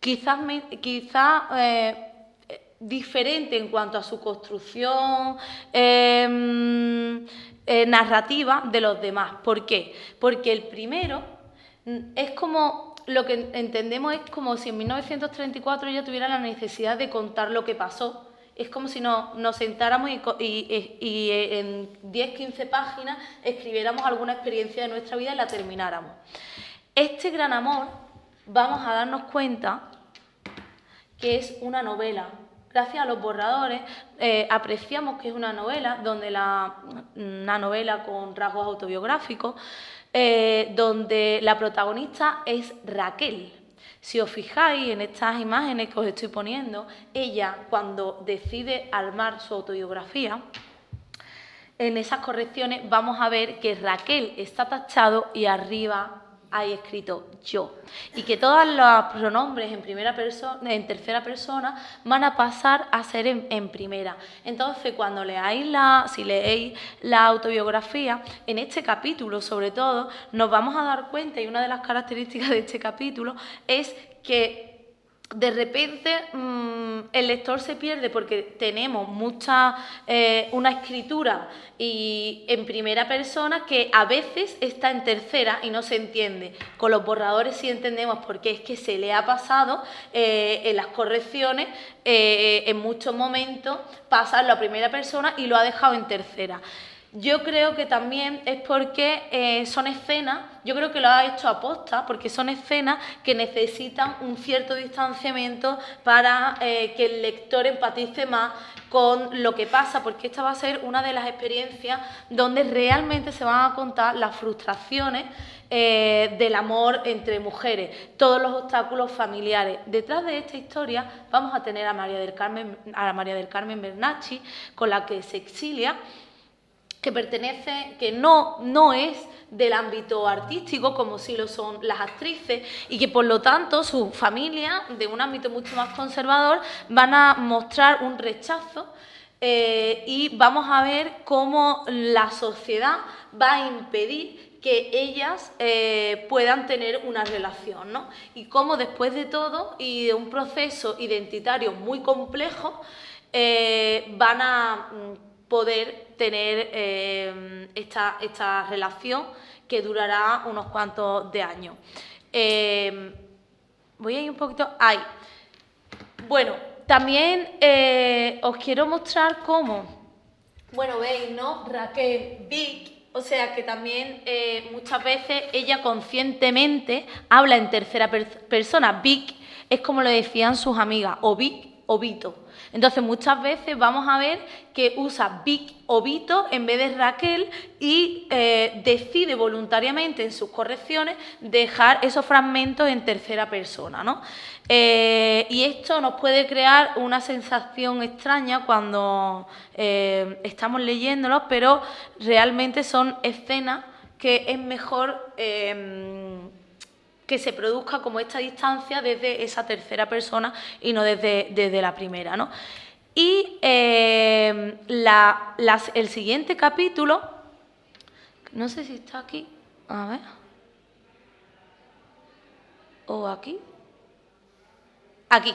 quizás diferente en cuanto a su construcción narrativa de los demás. ¿Por qué? Porque el primero es como, lo que entendemos es como si en 1934 ella tuviera la necesidad de contar lo que pasó. Es como si nos sentáramos y en 10-15 páginas escribiéramos alguna experiencia de nuestra vida y la termináramos. Este gran amor, vamos a darnos cuenta que es una novela. Gracias a los borradores apreciamos que es una novela, una novela con rasgos autobiográficos, donde la protagonista es Raquel. Si os fijáis en estas imágenes que os estoy poniendo, ella, cuando decide armar su autobiografía, en esas correcciones vamos a ver que Raquel está tachado y arriba hay escrito yo, y que todos los pronombres en tercera persona van a pasar a ser en primera. Entonces, cuando si leéis la autobiografía, en este capítulo sobre todo, nos vamos a dar cuenta, y una de las características de este capítulo es que de repente el lector se pierde porque tenemos una escritura y en primera persona que a veces está en tercera y no se entiende. Con los borradores sí entendemos porque es que se le ha pasado en las correcciones, en muchos momentos pasarlo a primera persona y lo ha dejado en tercera. Yo creo que también es porque son escenas, yo creo que lo ha hecho aposta, porque son escenas que necesitan un cierto distanciamiento para que el lector empatice más con lo que pasa, porque esta va a ser una de las experiencias donde realmente se van a contar las frustraciones del amor entre mujeres, todos los obstáculos familiares. Detrás de esta historia vamos a tener a María del Carmen Bernacchi, con la que se exilia, que no es del ámbito artístico como sí lo son las actrices, y que por lo tanto su familia, de un ámbito mucho más conservador, van a mostrar un rechazo y vamos a ver cómo la sociedad va a impedir que ellas puedan tener una relación, ¿no? Y cómo después de todo y de un proceso identitario muy complejo van a poder tener esta relación que durará unos cuantos de años. Voy a ir un poquito ahí. Bueno, también os quiero mostrar cómo, bueno, veis, ¿no? Raquel, Vic, o sea que también muchas veces ella conscientemente habla en tercera persona. Vic es como lo decían sus amigas, o Vic o Vito. Entonces, muchas veces vamos a ver que usa Vic o Vito en vez de Raquel y decide voluntariamente en sus correcciones dejar esos fragmentos en tercera persona, ¿no? Y esto nos puede crear una sensación extraña cuando estamos leyéndolos, pero realmente son escenas que es mejor que se produzca como esta distancia desde esa tercera persona y no desde la primera, ¿no? Y el siguiente capítulo, no sé si está aquí, a ver, o aquí. Aquí.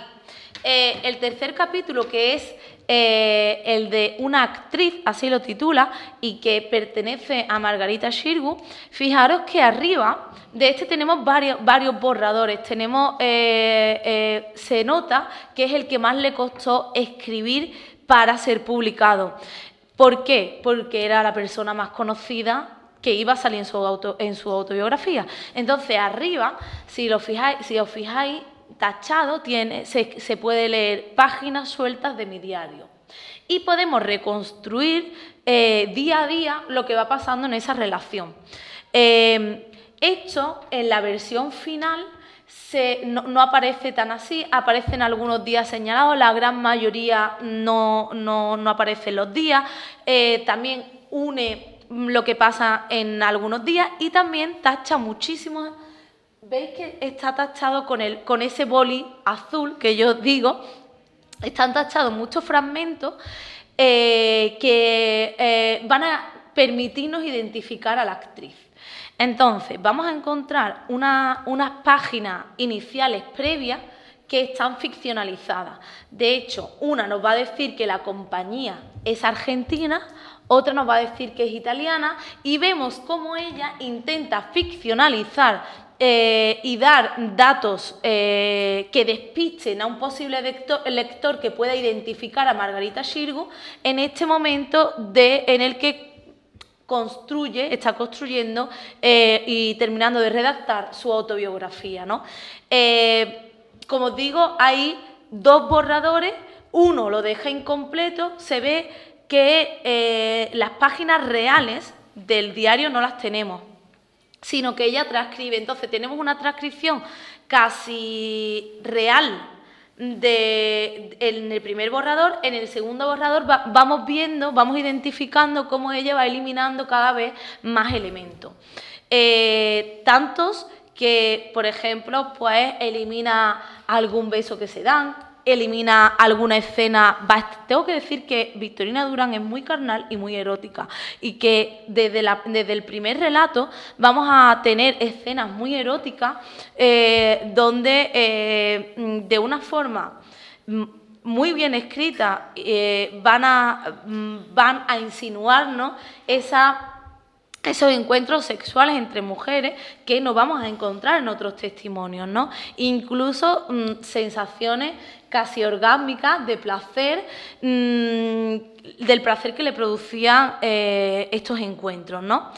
El tercer capítulo, que es el de una actriz, así lo titula, y que pertenece a Margarita Xirgu, fijaros que arriba de este tenemos varios borradores. Tenemos, se nota que es el que más le costó escribir para ser publicado. ¿Por qué? Porque era la persona más conocida que iba a salir en su autobiografía. Entonces, arriba, si os fijáis, tachado se puede leer páginas sueltas de mi diario. Y podemos reconstruir día a día lo que va pasando en esa relación. Esto en la versión final no aparece tan así, aparecen algunos días señalados, la gran mayoría no aparecen los días, también une lo que pasa en algunos días y también tacha muchísimo. ¿Veis que está tachado con ese boli azul que yo digo? Están tachados muchos fragmentos que van a permitirnos identificar a la actriz. Entonces, vamos a encontrar unas páginas iniciales previas que están ficcionalizadas. De hecho, una nos va a decir que la compañía es argentina, otra nos va a decir que es italiana, y vemos cómo ella intenta ficcionalizar y dar datos que despisten a un posible lector que pueda identificar a Margarita Xirgu en este momento en el que está construyendo y terminando de redactar su autobiografía, ¿no? Como os digo, hay dos borradores, uno lo deja incompleto, se ve que las páginas reales del diario no las tenemos, sino que ella transcribe. Entonces tenemos una transcripción casi real en el primer borrador. En el segundo borrador vamos identificando cómo ella va eliminando cada vez más elementos. Tantos que, por ejemplo, pues elimina algún beso que se dan, elimina alguna escena. Tengo que decir que Victorina Durán es muy carnal y muy erótica, y que desde el primer relato vamos a tener escenas muy eróticas donde de una forma muy bien escrita van a insinuarnos esos encuentros sexuales entre mujeres que no vamos a encontrar en otros testimonios, ¿no? Incluso sensaciones casi orgásmicas de placer, del placer que le producían estos encuentros, ¿no?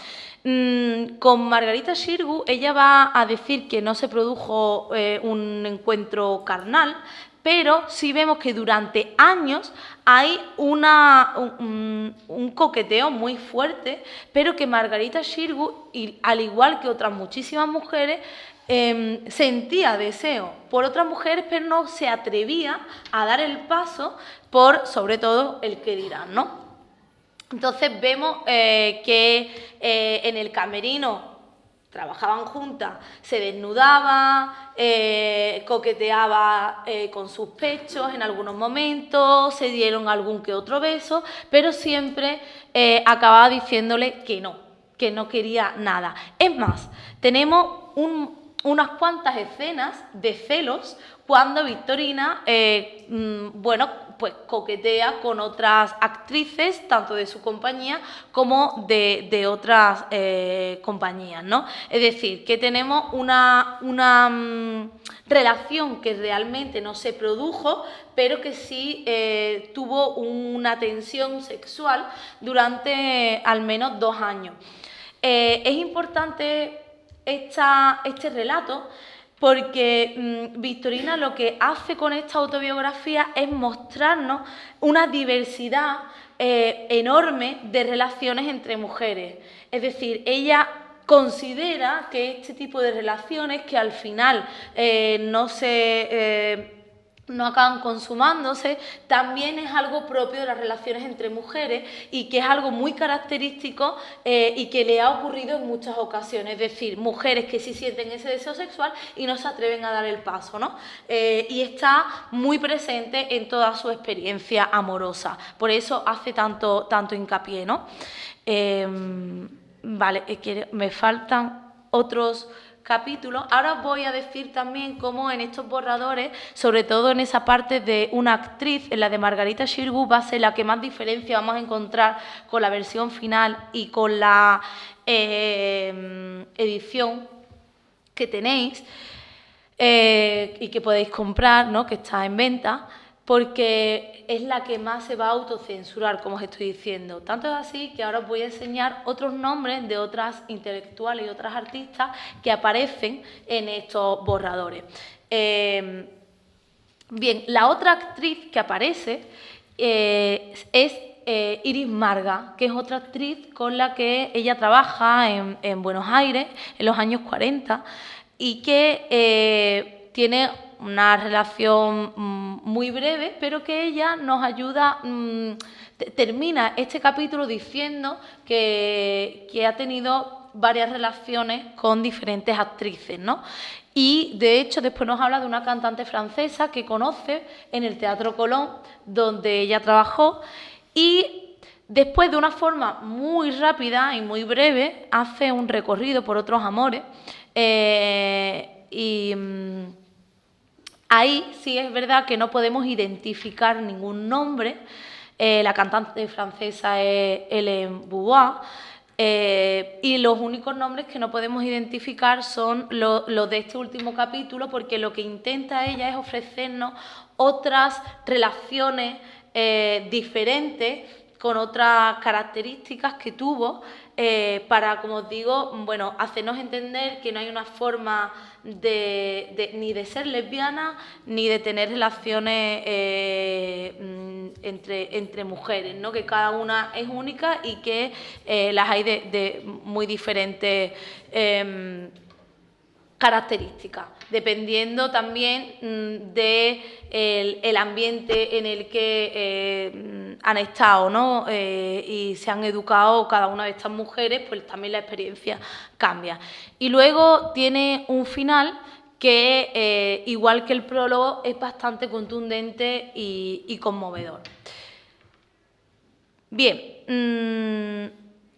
Con Margarita Xirgu, ella va a decir que no se produjo un encuentro carnal, pero sí vemos que durante años hay un coqueteo muy fuerte, pero que Margarita Xirgu, al igual que otras muchísimas mujeres, sentía deseo por otras mujeres, pero no se atrevía a dar el paso por, sobre todo, el que dirán, ¿no? Entonces vemos que en el camerino trabajaban juntas, se desnudaba, coqueteaba con sus pechos en algunos momentos, se dieron algún que otro beso, pero siempre acababa diciéndole que no quería nada. Es más, tenemos unas cuantas escenas de celos cuando Victorina, pues coquetea con otras actrices, tanto de su compañía como de otras compañías, ¿no? Es decir, que tenemos una relación que realmente no se produjo, pero que sí tuvo una tensión sexual durante al menos 2 años. Es importante este relato porque Victorina lo que hace con esta autobiografía es mostrarnos una diversidad enorme de relaciones entre mujeres. Es decir, ella considera que este tipo de relaciones que al final no acaban consumándose, también es algo propio de las relaciones entre mujeres y que es algo muy característico y que le ha ocurrido en muchas ocasiones. Es decir, mujeres que sí sienten ese deseo sexual y no se atreven a dar el paso, ¿no? Y está muy presente en toda su experiencia amorosa. Por eso hace tanto hincapié, ¿no? Vale, me faltan otros capítulos. Ahora os voy a decir también cómo en estos borradores, sobre todo en esa parte de una actriz, en la de Margarita Xirgu, va a ser la que más diferencia vamos a encontrar con la versión final y con la edición que tenéis y que podéis comprar, ¿no? Que está en venta, porque es la que más se va a autocensurar, como os estoy diciendo. Tanto es así que ahora os voy a enseñar otros nombres de otras intelectuales y otras artistas que aparecen en estos borradores. Bien, la otra actriz que aparece es Iris Marga, que es otra actriz con la que ella trabaja en Buenos Aires en los años 40 y que tiene una relación muy breve, pero que ella nos ayuda, termina este capítulo diciendo que ha tenido varias relaciones con diferentes actrices, ¿no? Y, de hecho, después nos habla de una cantante francesa que conoce en el Teatro Colón, donde ella trabajó, y después, de una forma muy rápida y muy breve, hace un recorrido por otros amores ahí sí es verdad que no podemos identificar ningún nombre. La cantante francesa es Hélène Boubois y los únicos nombres que no podemos identificar son los de este último capítulo, porque lo que intenta ella es ofrecernos otras relaciones diferentes, con otras características que tuvo, para, como os digo, bueno, hacernos entender que no hay una forma ni de ser lesbiana ni de tener relaciones entre mujeres, ¿no? Que cada una es única y que las hay de muy diferentes características, dependiendo también del ambiente en el que han estado, ¿no? Y se han educado cada una de estas mujeres, pues también la experiencia cambia. Y luego tiene un final que, igual que el prólogo, es bastante contundente y conmovedor. Bien,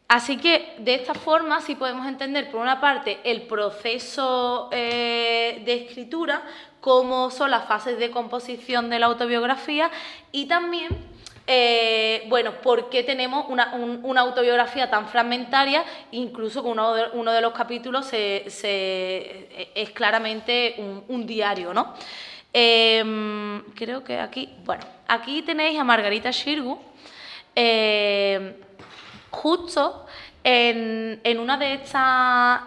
así que de esta forma sí podemos entender, por una parte, el proceso de escritura, cómo son las fases de composición de la autobiografía y también, bueno, por qué tenemos una autobiografía tan fragmentaria, incluso que uno de los capítulos es claramente un diario, ¿no? Creo que aquí, bueno, aquí tenéis a Margarita Xirgu, justo en una de estas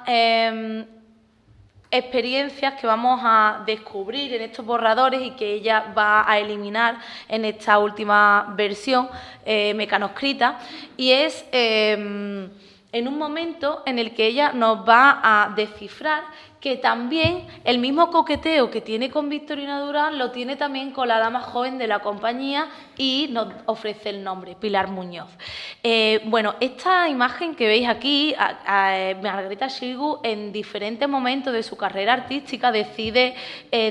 experiencias que vamos a descubrir en estos borradores y que ella va a eliminar en esta última versión mecanoscrita, y es en un momento en el que ella nos va a descifrar que también el mismo coqueteo que tiene con Victorina Durán lo tiene también con la dama joven de la compañía y nos ofrece el nombre, Pilar Muñoz. Bueno, esta imagen que veis aquí, Margarita Xirgu en diferentes momentos de su carrera artística decide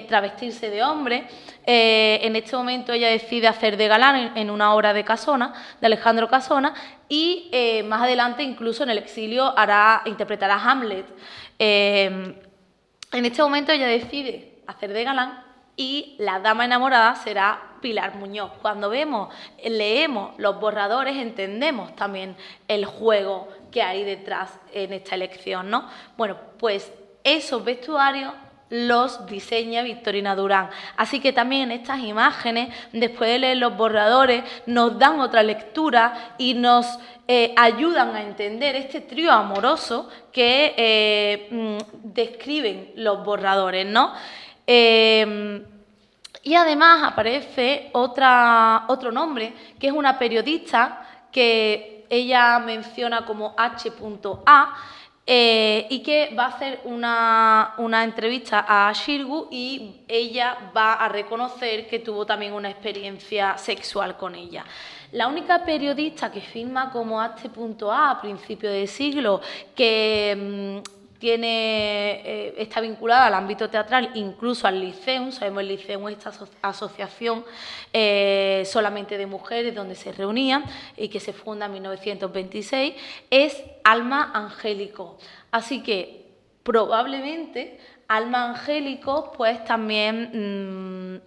travestirse de hombre. En este momento ella decide hacer de galán en una obra de Casona, de Alejandro Casona, y más adelante, incluso en el exilio, interpretará a Hamlet. En este momento ella decide hacer de galán y la dama enamorada será Pilar Muñoz. Cuando leemos los borradores, entendemos también el juego que hay detrás en esta elección, ¿no? Bueno, pues esos vestuarios los diseña Victorina Durán. Así que también en estas imágenes, después de leer los borradores, nos dan otra lectura y nos ayudan a entender este trío amoroso que describen los borradores, ¿no? Y además aparece otro nombre, que es una periodista que ella menciona como H.A., y que va a hacer una entrevista a Xirgu y ella va a reconocer que tuvo también una experiencia sexual con ella. La única periodista que firma como H.A. a principios de siglo, que está vinculada al ámbito teatral, incluso al Liceum. Sabemos el Liceum es esta asociación solamente de mujeres donde se reunían y que se funda en 1926, es Alma Angélico. Así que probablemente Alma Angélico pues también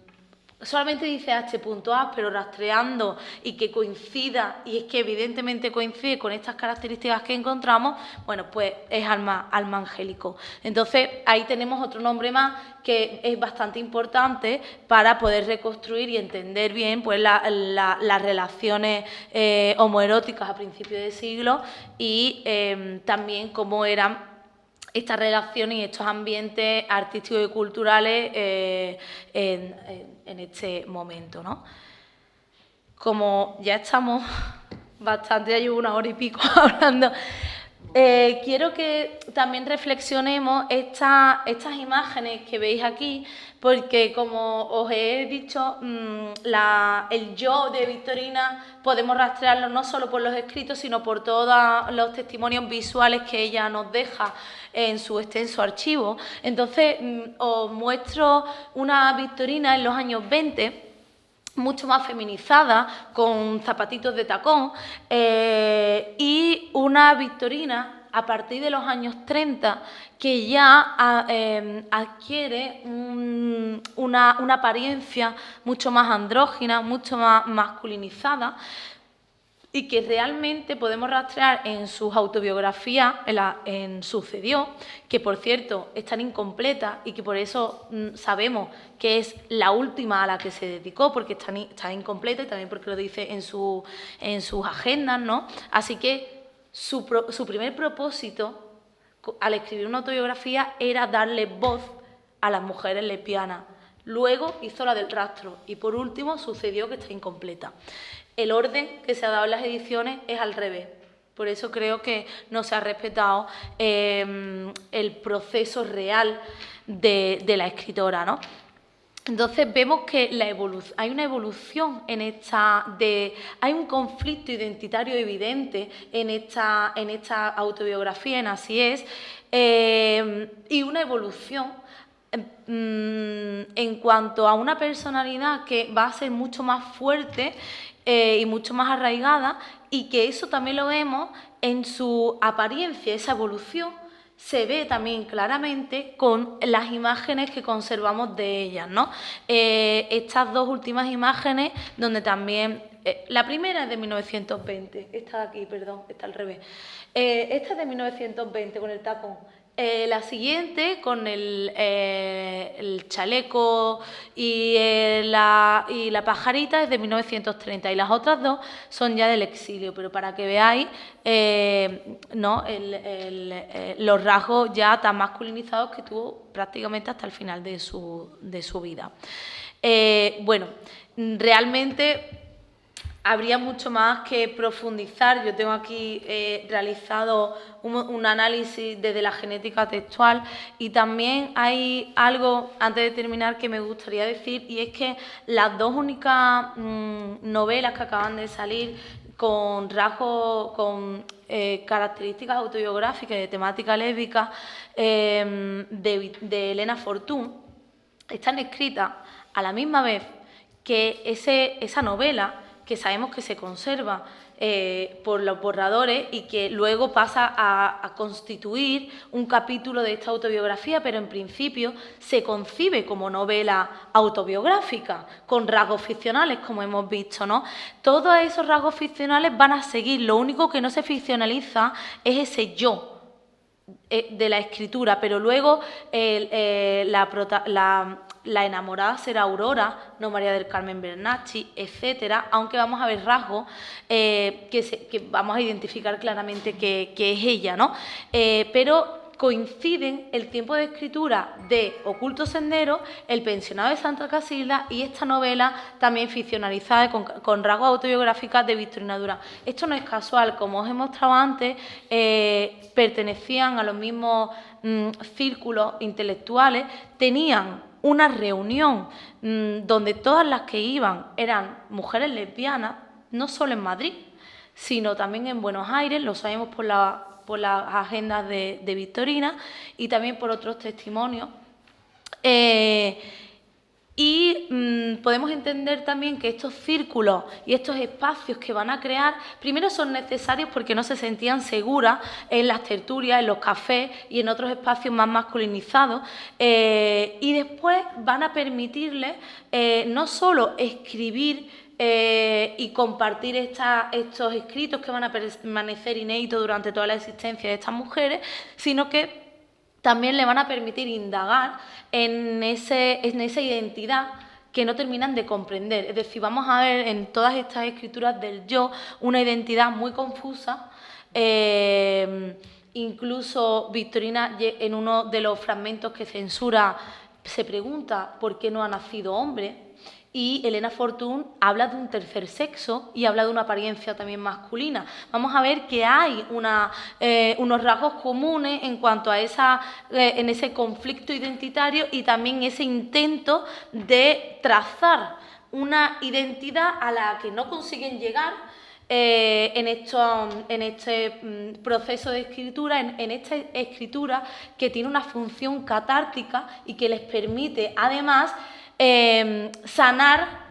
solamente dice H.A., pero rastreando y que coincida, y es que evidentemente coincide con estas características que encontramos, bueno, pues es Alma Angélico. Entonces, ahí tenemos otro nombre más que es bastante importante para poder reconstruir y entender bien pues las relaciones homoeróticas a principios de siglo y también cómo eran estas relaciones y estos ambientes artísticos y culturales en este momento, ¿no? Como ya estamos bastante, ya llevo 1 hora y pico hablando, quiero que también reflexionemos estas imágenes que veis aquí, porque como os he dicho, el yo de Victorina podemos rastrearlo no solo por los escritos, sino por todos los testimonios visuales que ella nos deja en su extenso archivo. Entonces, os muestro una Victorina en los años 20, mucho más feminizada, con zapatitos de tacón, y una Victorina a partir de los años 30 que ya adquiere una apariencia mucho más andrógina, mucho más masculinizada, y que realmente podemos rastrear en sus autobiografías, en Sucedió, que por cierto están incompletas y que por eso sabemos que es la última a la que se dedicó, porque está incompleta y también porque lo dice en sus agendas, ¿no? Así que su primer propósito al escribir una autobiografía era darle voz a las mujeres lesbianas. Luego hizo la del rastro y por último Sucedió, que está incompleta. El orden que se ha dado en las ediciones es al revés. Por eso creo que no se ha respetado el proceso real de la escritora, ¿no? Entonces vemos que hay una evolución hay un conflicto identitario evidente en esta autobiografía, en Así es, y una evolución en cuanto a una personalidad que va a ser mucho más fuerte y mucho más arraigada, y que eso también lo vemos en su apariencia, esa evolución se ve también claramente con las imágenes que conservamos de ellas, ¿no? Estas dos últimas imágenes donde también... la primera es de 1920, esta de aquí, perdón, está al revés. Esta es de 1920 con el tacón. La siguiente con el chaleco y la pajarita es de 1930 y las otras dos son ya del exilio, pero para que veáis los rasgos ya tan masculinizados que tuvo prácticamente hasta el final de su vida. Bueno, realmente habría mucho más que profundizar. Yo tengo aquí realizado un análisis desde la genética textual y también hay algo, antes de terminar, que me gustaría decir, y es que las dos únicas novelas que acaban de salir con rasgos, con características autobiográficas de temática lésbica de Elena Fortún, están escritas a la misma vez que esa novela, que sabemos que se conserva por los borradores y que luego pasa a constituir un capítulo de esta autobiografía, pero en principio se concibe como novela autobiográfica, con rasgos ficcionales, como hemos visto, ¿no? Todos esos rasgos ficcionales van a seguir, lo único que no se ficcionaliza es ese yo de la escritura, pero luego la enamorada será Aurora, no María del Carmen Bernacchi, etcétera, aunque vamos a ver rasgos que vamos a identificar claramente que es ella, ¿no? Pero coinciden el tiempo de escritura de Oculto Sendero, El pensionado de Santa Casilda y esta novela también ficcionalizada con rasgos autobiográficos de Victorina Durán. Esto no es casual, como os he mostrado antes, pertenecían a los mismos círculos intelectuales, tenían una reunión donde todas las que iban eran mujeres lesbianas, no solo en Madrid, sino también en Buenos Aires, lo sabemos por las agendas de Victorina y también por otros testimonios. Podemos entender también que estos círculos y estos espacios que van a crear, primero son necesarios porque no se sentían seguras en las tertulias, en los cafés y en otros espacios más masculinizados, y después van a permitirles no solo escribir y compartir estos escritos que van a permanecer inéditos durante toda la existencia de estas mujeres, sino que también le van a permitir indagar en esa identidad que no terminan de comprender. Es decir, vamos a ver en todas estas escrituras del yo una identidad muy confusa. Incluso Victorina, en uno de los fragmentos que censura, se pregunta por qué no ha nacido hombre. Y Elena Fortún habla de un tercer sexo y habla de una apariencia también masculina. Vamos a ver que hay unos rasgos comunes en cuanto a en ese conflicto identitario y también ese intento de trazar una identidad a la que no consiguen llegar en este proceso de escritura, en esta escritura que tiene una función catártica y que les permite además sanar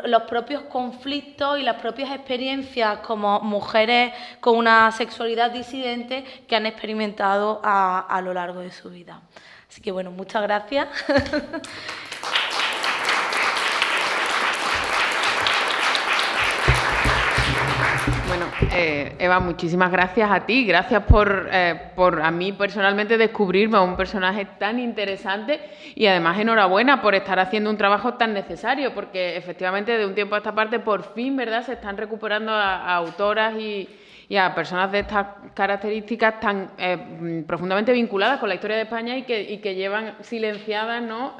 los propios conflictos y las propias experiencias como mujeres con una sexualidad disidente que han experimentado a lo largo de su vida. Así que bueno, muchas gracias. Bueno, Eva, muchísimas gracias a ti, gracias por a mí personalmente descubrirme a un personaje tan interesante y además enhorabuena por estar haciendo un trabajo tan necesario, porque efectivamente de un tiempo a esta parte por fin, ¿verdad?, se están recuperando a autoras y a personas de estas características tan profundamente vinculadas con la historia de España y que llevan silenciadas, ¿no?,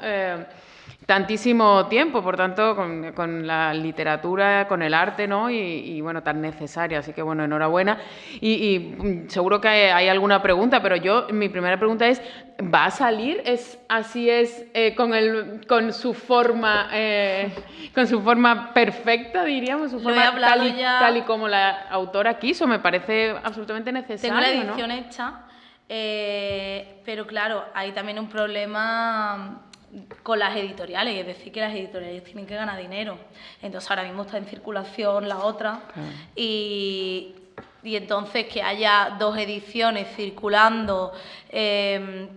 tantísimo tiempo, por tanto, con la literatura, con el arte, ¿no? Y bueno, tan necesaria. Así que, bueno, enhorabuena. Y seguro que hay alguna pregunta, pero mi primera pregunta es, ¿va a salir? Con su forma perfecta, diríamos, su forma tal y como la autora quiso? Me parece absolutamente necesario, Tengo la edición hecha, pero claro, hay también un problema con las editoriales, es decir, que las editoriales tienen que ganar dinero. Entonces ahora mismo está en circulación la otra, y entonces que haya dos ediciones circulando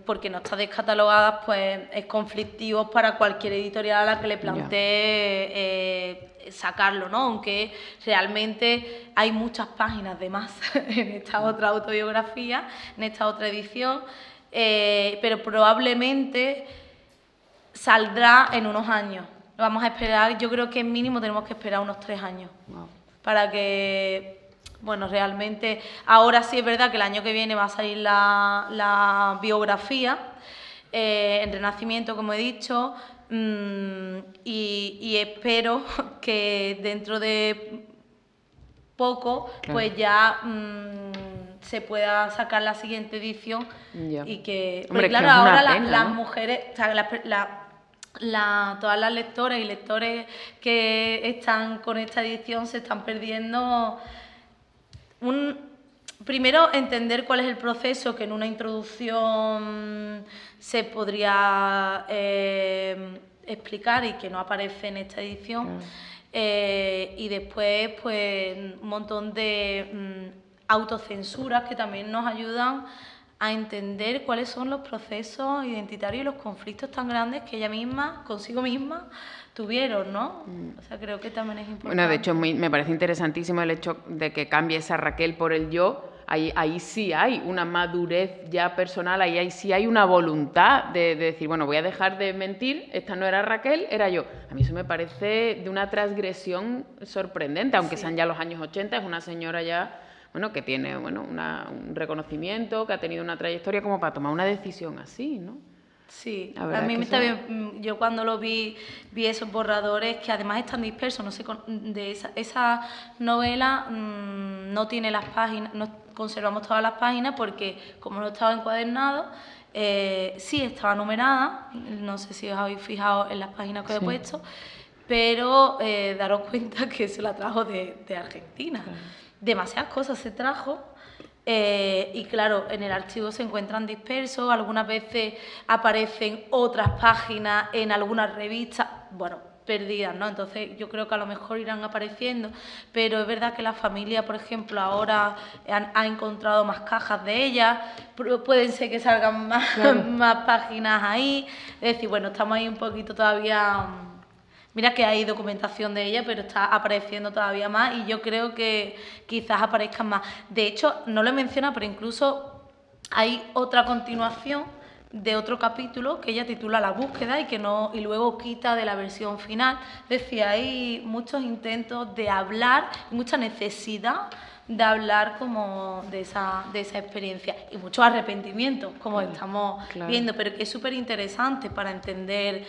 porque no está descatalogada, pues es conflictivo para cualquier editorial a la que le plantee sacarlo, ¿no? Aunque realmente hay muchas páginas de más en esta otra autobiografía, en esta otra edición, pero probablemente saldrá en unos años. Vamos a esperar, yo creo que mínimo tenemos que esperar unos 3 años para que, bueno, realmente, ahora sí es verdad que el año que viene va a salir la biografía en Renacimiento, como he dicho, y espero que dentro de poco pues ya se pueda sacar la siguiente edición y que... Hombre, claro, que es ahora una pena, las ¿no? mujeres, o sea, todas las lectoras y lectores que están con esta edición se están perdiendo primero, entender cuál es el proceso, que en una introducción se podría explicar y que no aparece en esta edición. Y después, pues, un montón de autocensuras que también nos ayudan a entender cuáles son los procesos identitarios y los conflictos tan grandes que ella misma, consigo misma, tuvieron, ¿no? O sea, creo que también es importante. Bueno, de hecho, me parece interesantísimo el hecho de que cambie esa Raquel por el yo, ahí sí hay una madurez ya personal, ahí sí hay una voluntad de decir, bueno, voy a dejar de mentir, esta no era Raquel, era yo. A mí eso me parece de una transgresión sorprendente, aunque sean ya los años 80, es una señora ya, bueno, que tiene, bueno, un reconocimiento, que ha tenido una trayectoria como para tomar una decisión así, ¿no? Sí, a mí también, yo cuando lo vi esos borradores que además están dispersos, no sé, de esa novela no tiene las páginas, no conservamos todas las páginas porque como no estaba encuadernado, sí estaba numerada, no sé si os habéis fijado en las páginas que he puesto, pero daros cuenta que se la trajo de Argentina. Claro. Demasiadas cosas se trajo. Y claro, en el archivo se encuentran dispersos, algunas veces aparecen otras páginas en algunas revistas, bueno, perdidas, ¿no? Entonces yo creo que a lo mejor irán apareciendo, pero es verdad que la familia, por ejemplo, ahora ha encontrado más cajas de ellas, pueden ser que salgan más, claro, más páginas ahí, es decir, bueno, estamos ahí un poquito todavía... Mira que hay documentación de ella, pero está apareciendo todavía más y yo creo que quizás aparezcan más. De hecho, no lo he mencionado, pero incluso hay otra continuación de otro capítulo que ella titula La búsqueda y luego quita de la versión final. Decía, hay muchos intentos de hablar, mucha necesidad de hablar como de esa experiencia y muchos arrepentimientos, como estamos viendo, pero que es súper interesante para entender...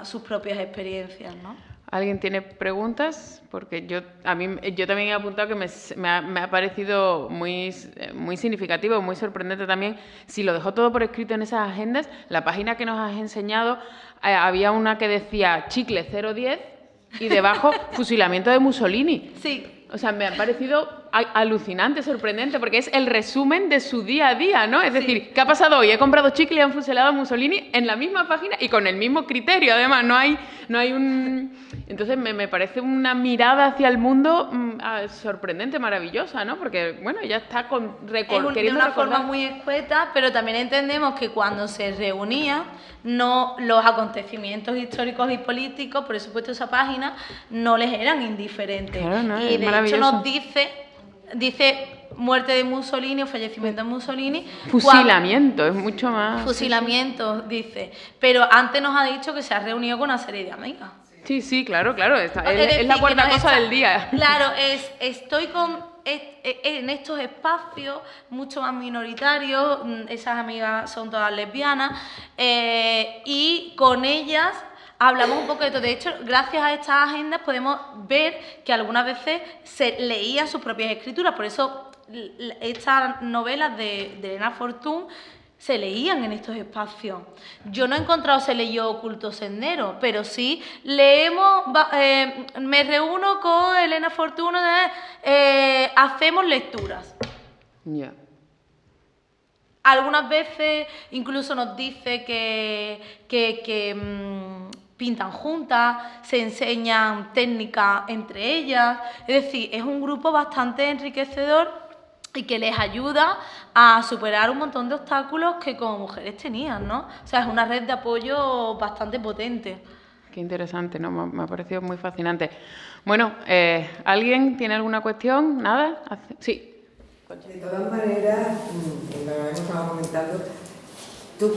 sus propias experiencias, ¿no? ¿Alguien tiene preguntas? Porque yo también he apuntado que me ha parecido muy significativo, muy sorprendente también. Si lo dejó todo por escrito en esas agendas, la página que nos has enseñado, había una que decía chicle 010 y debajo fusilamiento de Mussolini. Sí. O sea, me ha parecido alucinante, sorprendente, porque es el resumen de su día a día, ¿no? Es decir, ¿qué ha pasado hoy? He comprado chicle y han fusilado a Mussolini en la misma página y con el mismo criterio, además. No hay un... Entonces, me parece una mirada hacia el mundo sorprendente, maravillosa, ¿no? Porque, bueno, ya está queriendo de una forma muy escueta, pero también entendemos que cuando se reunían, no los acontecimientos históricos y políticos, por supuesto esa página, no les eran indiferentes. Claro, no, y de hecho nos dice muerte de Mussolini o fallecimiento de Mussolini. Fusilamiento, es mucho más... Fusilamiento, dice. Pero antes nos ha dicho que se ha reunido con una serie de amigas. Sí, claro. Es la cuarta cosa del día. Claro, estoy en estos espacios mucho más minoritarios, esas amigas son todas lesbianas, y con ellas hablamos un poco de todo. De hecho, gracias a estas agendas podemos ver que algunas veces se leían sus propias escrituras, por eso estas novelas de Elena Fortún se leían en estos espacios. Yo no he encontrado se leyó Oculto Sendero, pero sí leemos, me reúno con Elena Fortún, hacemos lecturas. Ya. Algunas veces incluso nos dice que pintan juntas, se enseñan técnicas entre ellas, es decir, es un grupo bastante enriquecedor y que les ayuda a superar un montón de obstáculos que como mujeres tenían, ¿no? O sea, es una red de apoyo bastante potente. Qué interesante, ¿no? Me ha parecido muy fascinante. Bueno, ¿alguien tiene alguna cuestión? ¿Nada? Sí. De todas maneras, lo hemos estado comentando, tú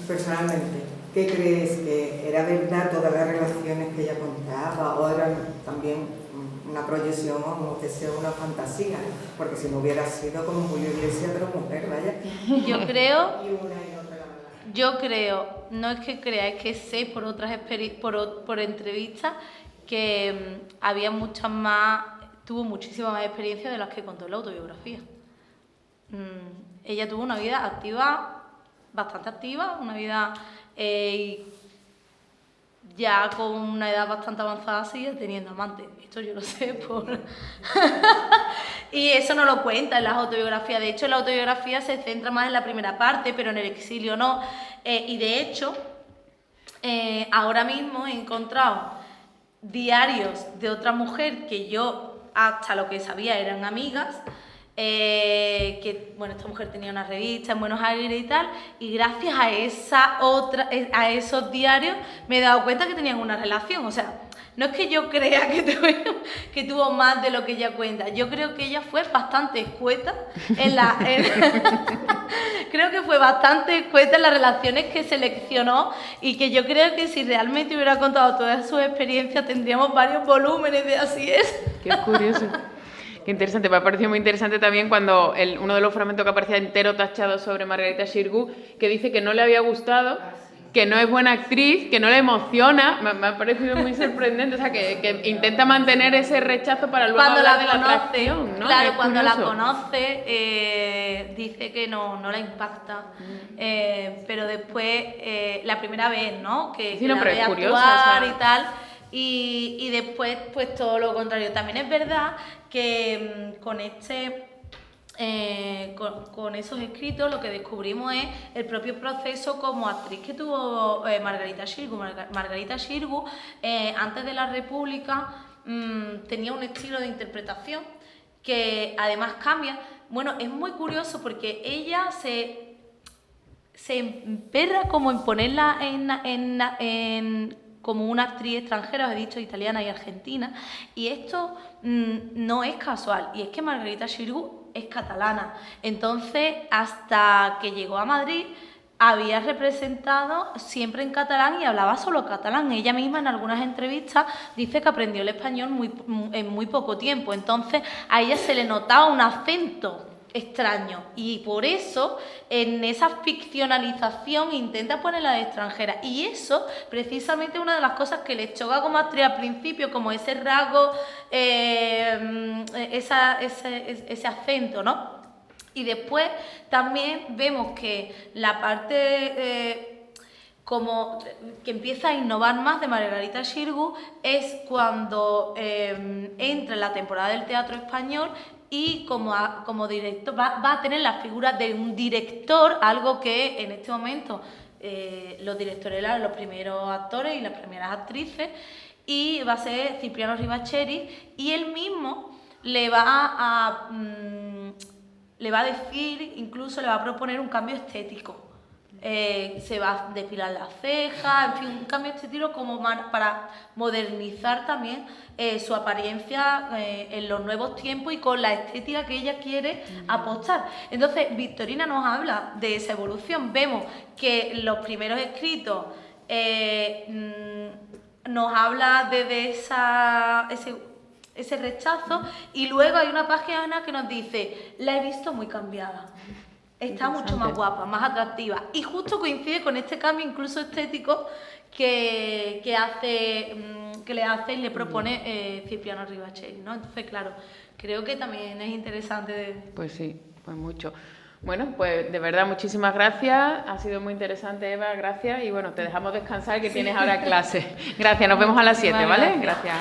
personalmente, ¿qué crees? ¿Que era verdad todas las relaciones que ella contaba o eran también una proyección o como que sea una fantasía? Porque si no hubiera sido como Julio Iglesias, pero mujer, vaya. Yo creo, no es que crea, es que sé por otras por entrevistas que había muchas más, tuvo muchísima más experiencia de las que contó en la autobiografía. Ella tuvo una vida activa, bastante activa, una vida ya con una edad bastante avanzada sigue teniendo amantes. Esto yo lo sé por... Y eso no lo cuenta en las autobiografías. De hecho, en la autobiografía se centra más en la primera parte, pero en el exilio no. Y de hecho, ahora mismo he encontrado diarios de otra mujer que yo, hasta lo que sabía, eran amigas, que bueno, esta mujer tenía una revista en Buenos Aires y tal, y gracias a esos diarios me he dado cuenta que tenían una relación. O sea, No es que yo crea que tuvo más de lo que ella cuenta, yo creo que ella fue bastante escueta creo que fue bastante escueta en las relaciones que seleccionó y que yo creo que si realmente hubiera contado todas sus experiencias tendríamos varios volúmenes de Así es. Qué curioso. Qué interesante, me ha parecido muy interesante también cuando uno de los fragmentos que aparecía entero tachado sobre Margarita Xirgu, que dice que no le había gustado, que no es buena actriz, que no le emociona, me ha parecido muy sorprendente, o sea, que intenta mantener ese rechazo para luego cuando hablar la de conoce, la atracción, ¿no? Claro, Es cuando curioso. la conoce dice que no la impacta, pero después, la primera vez, ¿no? Que Sí, no, la pero ve es curiosa, actuar o sea. y tal, y después pues todo lo contrario. También es verdad que con esos escritos lo que descubrimos es el propio proceso como actriz que tuvo Margarita Xirgu. Margarita Xirgu, antes de la República, tenía un estilo de interpretación que además cambia. Bueno, es muy curioso porque ella se emperra como en ponerla como una actriz extranjera, os he dicho, italiana y argentina, y esto no es casual, y es que Margarita Xirgu es catalana. Entonces, hasta que llegó a Madrid, había representado siempre en catalán y hablaba solo catalán. Ella misma en algunas entrevistas dice que aprendió el español en muy poco tiempo, entonces a ella se le notaba un acento extraño y por eso en esa ficcionalización intenta ponerla de extranjera, y eso precisamente es una de las cosas que le choca como actriz al principio, como ese rasgo, ese acento, ¿no? Y después también vemos que la parte como que empieza a innovar más de Margarita Xirgu es cuando entra en la temporada del teatro español y como director va a tener la figura de un director, algo que en este momento los directores eran los primeros actores y las primeras actrices, y va a ser Cipriano Rivacheri, y él mismo le va a decir, incluso le va a proponer un cambio estético. Se va a depilar las cejas, en fin, un cambio de este estilo como para modernizar también su apariencia en los nuevos tiempos y con la estética que ella quiere apostar. Entonces, Victorina nos habla de esa evolución. Vemos que los primeros escritos nos habla de ese rechazo, y luego hay una página que nos dice: la he visto muy cambiada. Está mucho más guapa, más atractiva. Y justo coincide con este cambio incluso estético que le hace y le propone Cipriano Rivacheri, ¿no? Entonces, claro, creo que también es interesante. Pues sí, pues mucho. Bueno, pues de verdad, muchísimas gracias. Ha sido muy interesante, Eva, gracias. Y bueno, te dejamos descansar, que tienes ahora clase. Gracias, nos vemos a las 7, ¿vale? Gracias.